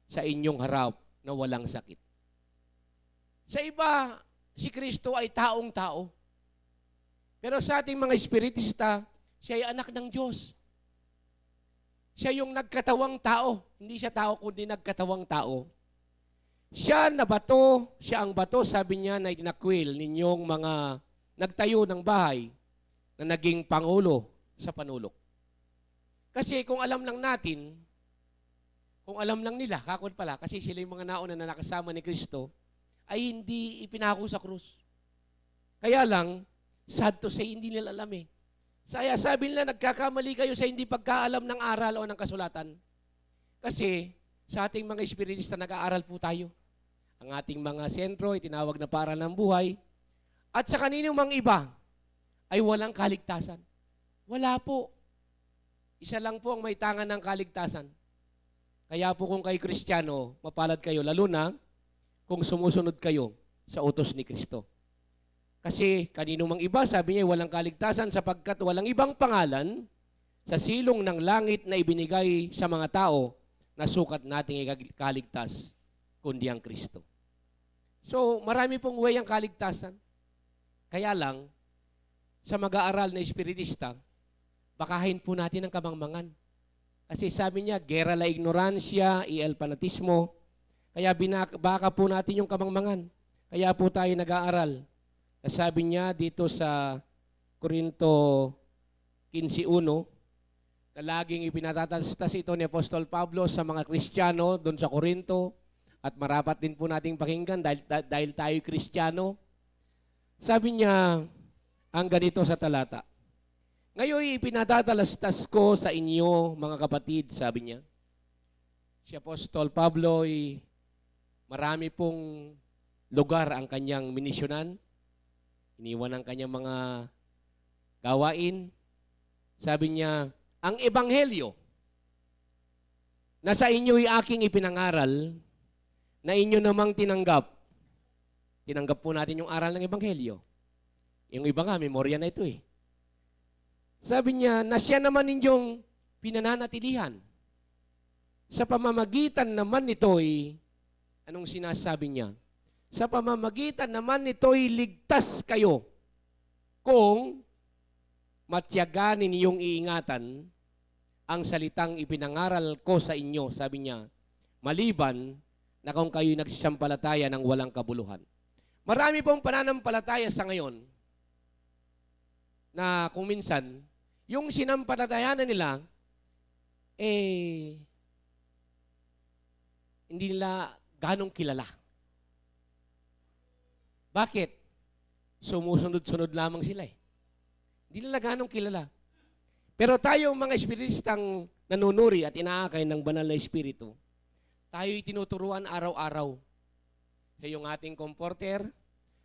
sa inyong harap na walang sakit. Sa iba, si Kristo ay taong-tao. Pero sa ating mga espiritista, siya ay anak ng Diyos. Siya yung nagkatawang tao. Hindi siya tao, kundi nagkatawang tao. Siya na bato, siya ang bato, sabi niya, na itinakwil ninyong mga nagtayo ng bahay na naging pangulo sa panulok. Kasi kung alam lang natin, kung alam lang nila, kakon pala, kasi sila yung mga nauna na nakasama ni Kristo, ay hindi ipinako sa krus. Kaya lang, sad to say, hindi nila alam eh. Saya sabi nila, nagkakamali kayo sa hindi pagkaalam ng aral o ng kasulatan. Kasi sa ating mga espiritista, nag-aaral po tayo. Ang ating mga sentro ay tinawag na paral ng buhay. At sa kaninong mga iba, ay walang kaligtasan. Wala po. Isa lang po ang may tangan ng kaligtasan. Kaya po kung kayo Kristiyano, mapalad kayo, lalo na kung sumusunod kayo sa utos ni Kristo. Kasi kanino mang iba, sabi niya, walang kaligtasan sapagkat walang ibang pangalan sa silong ng langit na ibinigay sa mga tao na sukat nating ikaligtas, kundi ang Kristo. So, marami pong way ang kaligtasan. Kaya lang, sa mag-aaral na espiritista, bakahin po natin ang kamangmangan. Kasi sabi niya, gera la ignorancia y el fanatismo. Kaya baka po natin yung kamangmangan. Kaya po tayo nag-aaral. Sabi niya dito sa Korinto 15:1, na laging ipinatatastas ito ni Apostol Pablo sa mga Kristiyano doon sa Korinto, at marapat din po nating pakinggan dahil tayo Kristiyano. Sabi niya ang ganito sa talata, ngayon ipinatatalastas ko sa inyo mga kapatid, sabi niya. Si Apostol Pablo ay marami pong lugar ang kanyang minisyonan. Iniwan ang kanyang mga gawain. Sabi niya, ang ebanghelyo na sa inyo ay aking ipinangaral, na inyo namang tinanggap. Tinanggap po natin yung aral ng ebanghelyo. Yung iba nga, memorya na ito eh. Sabi niya, na siya naman ninyong pinananatilihan. Sa pamamagitan naman nito'y, anong sinasabi niya? Sa pamamagitan naman nito'y ligtas kayo kung matyagan ninyong iingatan ang salitang ipinangaral ko sa inyo, sabi niya, maliban na kung kayo'y nagsisampalataya ng walang kabuluhan. Marami pong pananampalataya sa ngayon na kung minsan, yung sinampalatayanan nila, hindi nila ganong kilala. Bakit? Sumusunod-sunod lamang sila eh. Hindi nila ganong kilala. Pero tayo mga espiritistang nanunuri at inaakay ng banal na espiritu, tayo'y tinuturuan araw-araw. Siya yung ating comforter,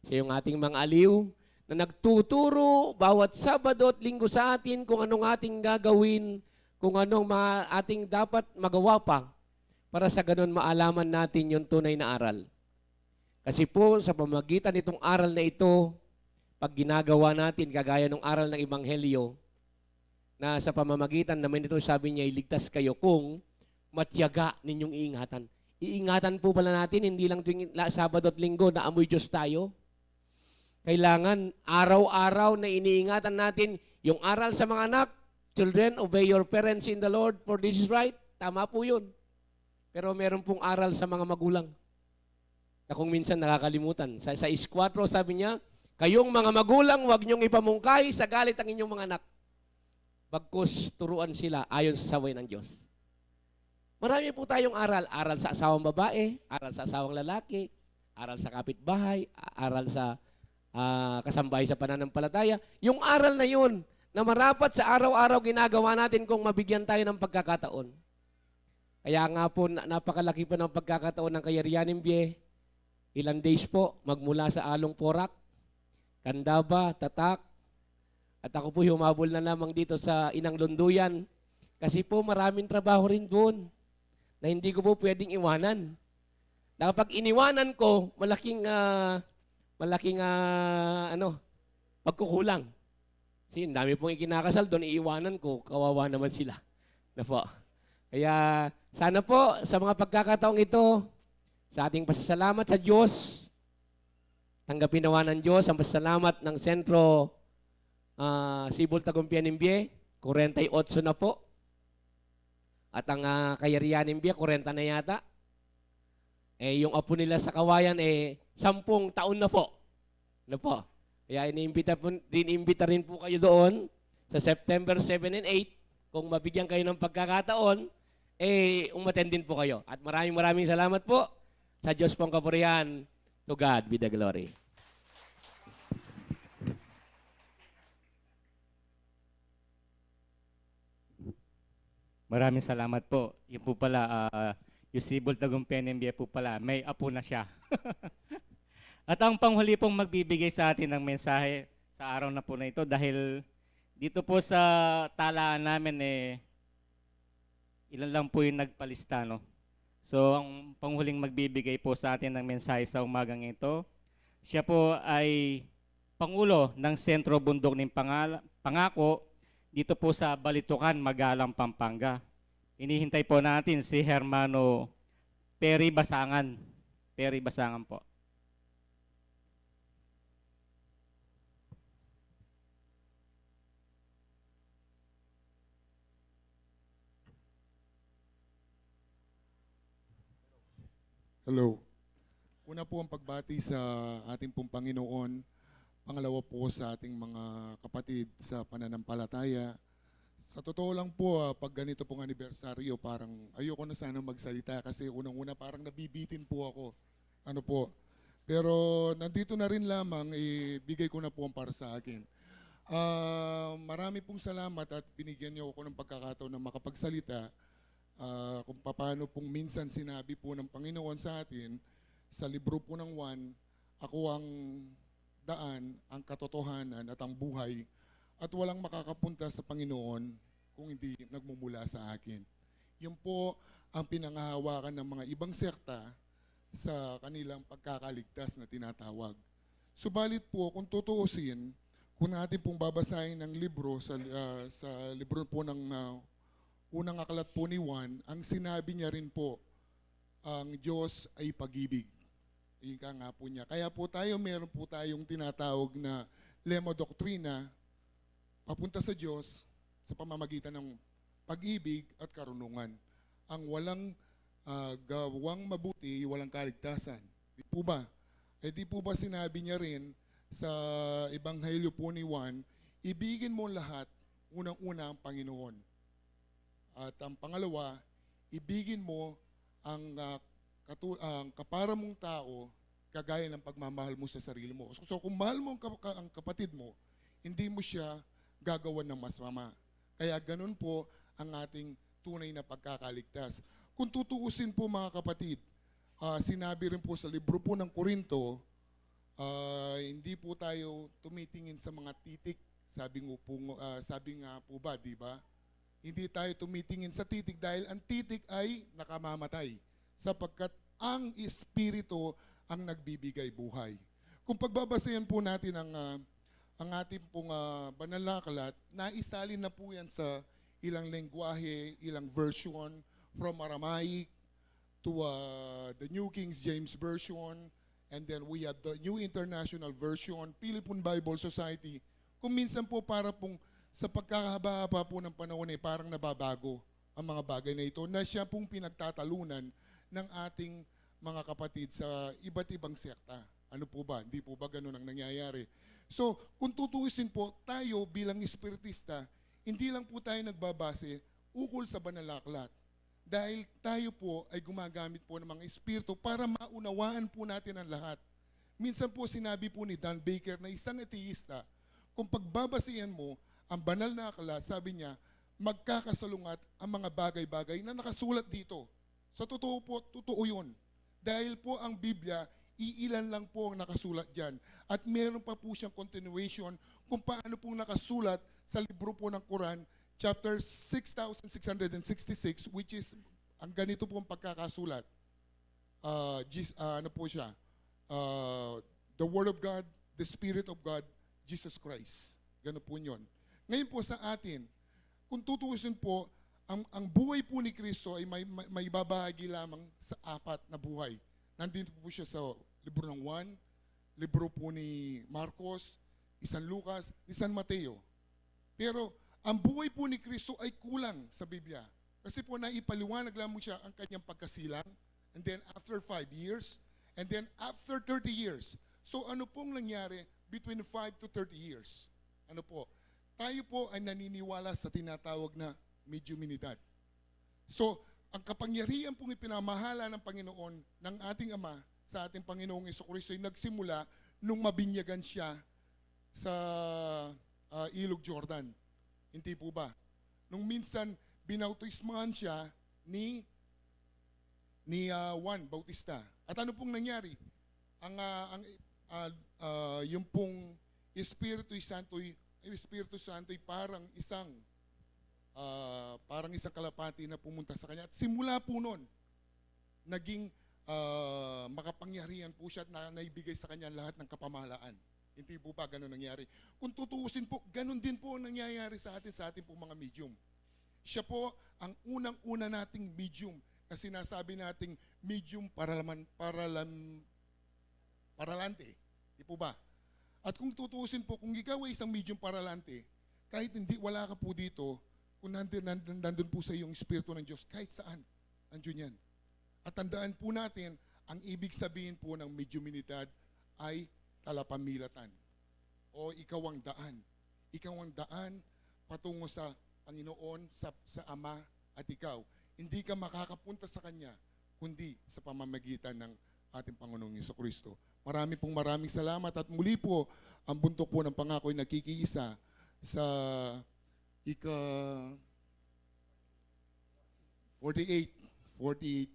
siya yung ating mga aliw, na nagtuturo bawat Sabado at Linggo sa atin kung anong ating gagawin, kung anong ating dapat magawa pa, para sa ganun maalaman natin yung tunay na aral. Kasi po, sa pamagitan nitong aral na ito, pag ginagawa natin, kagaya ng aral ng Ebanghelyo, na sa pamamagitan naman ito, sabi niya, iligtas kayo kung matyaga ninyong iingatan. Iingatan po pala natin, hindi lang tuwing Sabado at Linggo na amoy Diyos tayo. Kailangan araw-araw na iniingatan natin yung aral sa mga anak. Children, obey your parents in the Lord, for this is right. Tama po yun. Pero meron pong aral sa mga magulang na kung minsan nakakalimutan. Sa 6.4 sabi niya, kayong mga magulang, huwag niyong ipamungkay sa galit ang inyong mga anak. Bagkus turuan sila ayon sa saway ng Diyos. Marami po tayong aral. Aral sa asawang babae, aral sa asawang lalaki, aral sa kapitbahay, aral sa kasambahay sa pananampalataya. Yung aral na yun, na marapat sa araw-araw ginagawa natin kung mabigyan tayo ng pagkakataon. Kaya nga po, napakalaki pa ng pagkakataon ng Kayarianing Bie. Ilang days po, magmula sa Along Porac, Candaba, Tatak, at ako po humabol na lamang dito sa Inang Lunduyan. Kasi po maraming trabaho rin doon na hindi ko po pwedeng iwanan. Na kapag iniwanan ko, malaking pagkukulang. Kasi dami pong ikinakasal doon, iiwanan ko, kawawa naman sila. Na po. Kaya sana po sa mga pagkakataong ito, sa ating pasasalamat sa Diyos, tanggapin nawa ng Diyos ang pasasalamat ng Sentro Sibol Tagumpayan Imbie, 48 na po. At ang Kayarianing Imbie, 40 na yata. Yung apo nila sa Kawayan, 10 taon na po. Ano po? Kaya iniimbita rin po kayo doon sa September 7 and 8. Kung mabigyan kayo ng pagkakataon, umattend din po kayo. At maraming salamat po sa Diyos pong kapurihan. To God be the glory.
Maraming salamat po. Yung po pala, yung Sibol Tagumpayan Imbie po pala, may apo na siya. At ang panghuli pong magbibigay sa atin ng mensahe sa araw na po na ito dahil dito po sa talaan namin ilan lang po yung nagpalista, no? So ang panghuling magbibigay po sa atin ng mensahe sa umagang ito, siya po ay Pangulo ng Sentro Bundok ng Pangako dito po sa Balitukan, Magalang, Pampanga. Inihintay po natin si Hermano Perry Basangan. Perry Basangan po.
Hello. Una po ang pagbati sa ating pong Panginoon. Pangalawa po sa ating mga kapatid sa pananampalataya. Sa totoo lang po, pag ganito pong anibersaryo, parang ayoko na sana magsalita kasi unang-una parang nabibitin po ako. Ano po. Pero nandito na rin lamang, bigay ko na po ang para sa akin. Marami pong salamat at binigyan niyo ako ng pagkakataon na makapagsalita. Kung paano pong minsan sinabi po ng Panginoon sa atin, sa libro po ng 1, ako ang daan, ang katotohanan at ang buhay, at walang makakapunta sa Panginoon kung hindi nagmumula sa akin. Yun po ang pinangahawakan ng mga ibang sekta sa kanilang pagkakaligtas na tinatawag. Subalit po, kung tutuusin, kung natin pong babasahin ng libro, sa libro po ng unang aklat po ni Juan, ang sinabi niya rin po, ang Diyos ay pag-ibig. Ika nga po niya. Kaya po tayo, meron po tayong tinatawag na Lema Doctrina, papunta sa Diyos sa pamamagitan ng pag-ibig at karunungan. Ang walang gawang mabuti, walang kaligtasan. Di po ba? Di po ba sinabi niya rin sa Ebanghelyo po ni Juan, ibigin mo lahat, unang-una ang Panginoon. At ang pangalawa, ibigin mo ang kapara mong tao kagaya ng pagmamahal mo sa sarili mo. So kung mahal mo ang kapatid mo, hindi mo siya gagawan ng masama. Kaya ganun po ang ating tunay na pagkakaligtas. Kung tutuusin po mga kapatid, sinabi rin po sa libro po ng Korinto, hindi po tayo tumitingin sa mga titik. Sabi nga po ba, di ba? Hindi tayo tumitingin sa titik dahil ang titik ay nakamamatay sapagkat ang Espiritu ang nagbibigay buhay. Kung pagbabasayan po natin ang ating pong banal na aklat, naisalin na po yan sa ilang lengguwahe, ilang version, from Aramaic, the New King James Version, and then we have the New International Version, Philippine Bible Society. Kung minsan po para pong sa pagkakahaba-haba po ng panahon parang nababago ang mga bagay na ito na siya pong pinagtatalunan ng ating mga kapatid sa iba't ibang sekta. Ano po ba? Hindi po ba ganun ang nangyayari? So, kung tutuusin po, tayo bilang espiritista, hindi lang po tayo nagbabase ukol sa banal na aklat. Dahil tayo po ay gumagamit po ng mga espiritu para maunawaan po natin ang lahat. Minsan po sinabi po ni Dan Baker na isang ateista, kung pagbabasihan mo ang banal na aklat, sabi niya, magkakasalungat ang mga bagay-bagay na nakasulat dito. Sa totoo po, totoo yun. Dahil po ang Biblia, iilan lang po ang nakasulat dyan. At meron pa po siyang continuation kung paano pong nakasulat sa libro po ng Quran, chapter 6,666, which is, ang ganito po ang pagkakasulat. Ano po siya? The Word of God, the Spirit of God, Jesus Christ. Ganun po yun. Ngayon po sa atin, kung tutuusin po, ang buhay po ni Kristo ay may babahagi lamang sa 4 na buhay. Nandito po siya sa libro ng Juan, libro po ni Marcos, ni San Lucas, ni San Mateo. Pero ang buhay po ni Kristo ay kulang sa Biblia. Kasi po naipaliwanag lamang siya ang kanyang pagkasilang, and then after 5 years, and then after 30 years. So ano pong nangyari between 5 to 30 years? Ano po? Tayo po ay naniniwala sa tinatawag na mediuminidad. So, ang kapangyarihan pong ipinamahala ng Panginoon ng ating Ama sa ating Panginoong Jesucristo ay nagsimula nung mabinyagan siya sa Ilog Jordan. Hindi po ba? Nung minsan, binautismahan siya ni Juan Bautista. At ano pong nangyari? Yung pong Espiritu Santo'y parang isang kalapati na pumunta sa kanya. At simula po nun, naging makapangyarihan po siya at naibigay sa kanya lahat ng kapamahalaan. Hindi po ba ganun nangyari? Kung tutuusin po, ganun din po ang nangyayari sa ating po mga medium. Siya po ang unang-una nating medium na sinasabi nating medium paralante. Di po ba? At kung tutuusin po, kung ikaw ay isang medium paralante, kahit wala ka po dito, kung nandun po sa iyong Espiritu ng Diyos, kahit saan, andun yan. At tandaan po natin, ang ibig sabihin po ng mediuminidad ay talapamilatan. O ikaw ang daan. Ikaw ang daan patungo sa Panginoon, sa Ama at ikaw. Hindi ka makakapunta sa Kanya, kundi sa pamamagitan ng ating Panginoong Jesucristo. Maraming salamat at muli po, ang bundok po ng pangako ay nakikiisa sa ika-48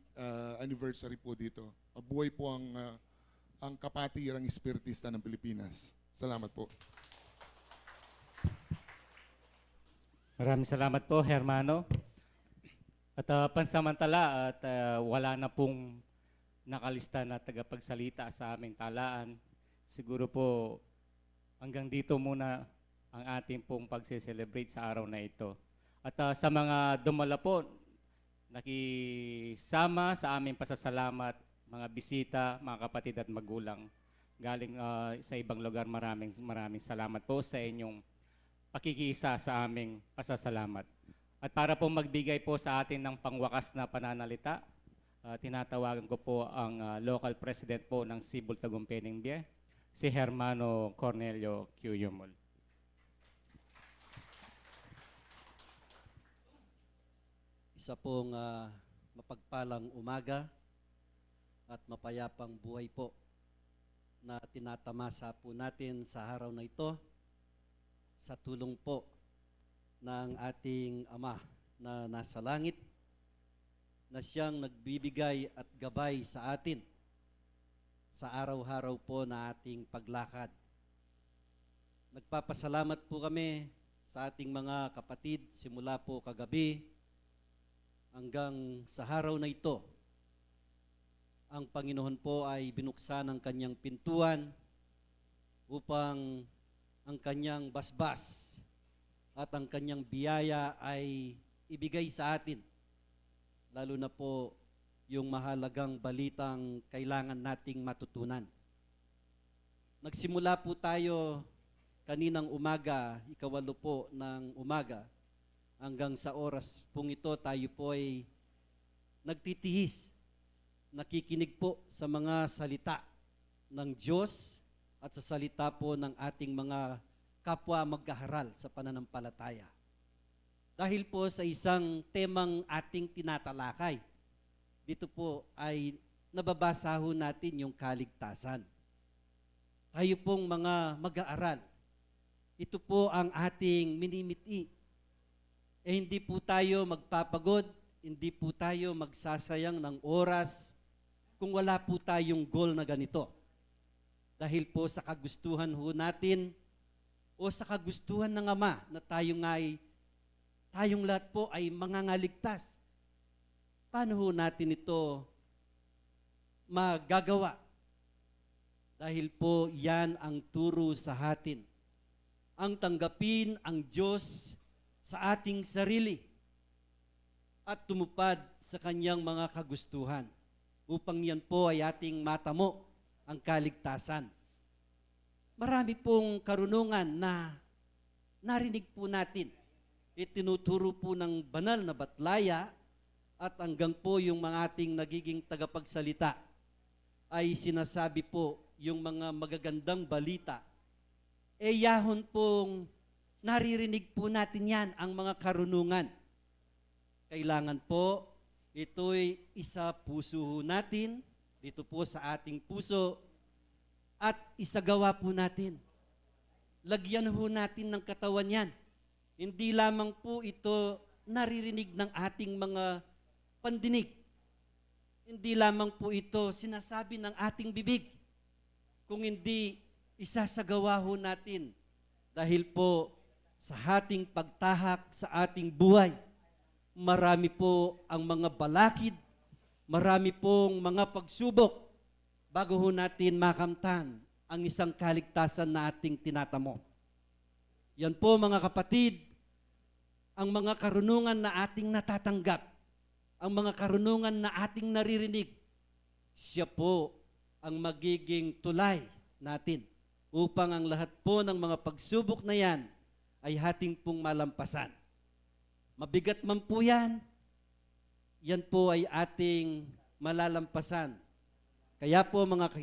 anniversary po dito. Mabuhay po ang kapatirang espiritista ng Pilipinas. Salamat po.
Maraming salamat po, Hermano. At pansamantala at wala na pong nakalista na tagapagsalita sa aming talaan. Siguro po hanggang dito muna ang ating pong pagse-celebrate sa araw na ito. At sa mga dumala po, nakisama sa aming pasasalamat, mga bisita, mga kapatid at magulang galing sa ibang lugar, maraming salamat po sa inyong pakikiisa sa aming pasasalamat. At para po magbigay po sa atin ng pangwakas na pananalita, tinatawagan ko po ang local president po ng Sibol Tagumpay Ningbe, si Hermano Cornelio Cuyumol.
Isa pong mapagpalang umaga at mapayapang buhay po na tinatamasa po natin sa araw na ito sa tulong po ng ating Ama na nasa langit na siyang nagbibigay at gabay sa atin sa araw-araw po na ating paglakad. Nagpapasalamat po kami sa ating mga kapatid simula po kagabi hanggang sa araw na ito. Ang Panginoon po ay binuksan ang kanyang pintuan upang ang kanyang basbas at ang kanyang biyaya ay ibigay sa atin. Lalo na po yung mahalagang balitang kailangan nating matutunan. Nagsimula po tayo kaninang umaga, 8 po ng umaga, hanggang sa oras pong ito tayo po ay nagtitihis, nakikinig po sa mga salita ng Diyos at sa salita po ng ating mga kapwa magkaharal sa pananampalataya. Dahil po sa isang temang ating tinatalakay, dito po ay nababasa ho natin yung kaligtasan. Tayo pong mga mag-aaral, ito po ang ating minimiti. Hindi po tayo magpapagod, hindi po tayo magsasayang ng oras kung wala po tayong goal na ganito. Dahil po sa kagustuhan ho natin o sa kagustuhan ng Ama na tayong lahat po ay mangangaligtas. Paano ho natin ito magagawa? Dahil po yan ang turo sa atin. Ang tanggapin ang Diyos sa ating sarili at tumupad sa kanyang mga kagustuhan upang yan po ay ating matamo ang kaligtasan. Marami pong karunungan na narinig po natin. Itinuturo po ng banal na batlaya at hanggang po yung mga ating nagiging tagapagsalita ay sinasabi po yung mga magagandang balita. Yahon pong naririnig po natin yan, ang mga karunungan. Kailangan po, ito'y isa puso natin, dito po sa ating puso, at isagawa po natin. Lagyan ho natin ng katawan yan. Hindi lamang po ito naririnig ng ating mga pandinig. Hindi lamang po ito sinasabi ng ating bibig. Kung hindi, isasagawa ho natin. Dahil po sa ating pagtahak sa ating buhay, marami po ang mga balakid, marami pong mga pagsubok bago ho natin makamtan ang isang kaligtasan na ating tinatamo. Yan po mga kapatid, ang mga karunungan na ating natatanggap, ang mga karunungan na ating naririnig, siya po ang magiging tulay natin upang ang lahat po ng mga pagsubok na yan ay hating pong malampasan. Mabigat man po yan, yan po ay ating malalampasan. Kaya po mga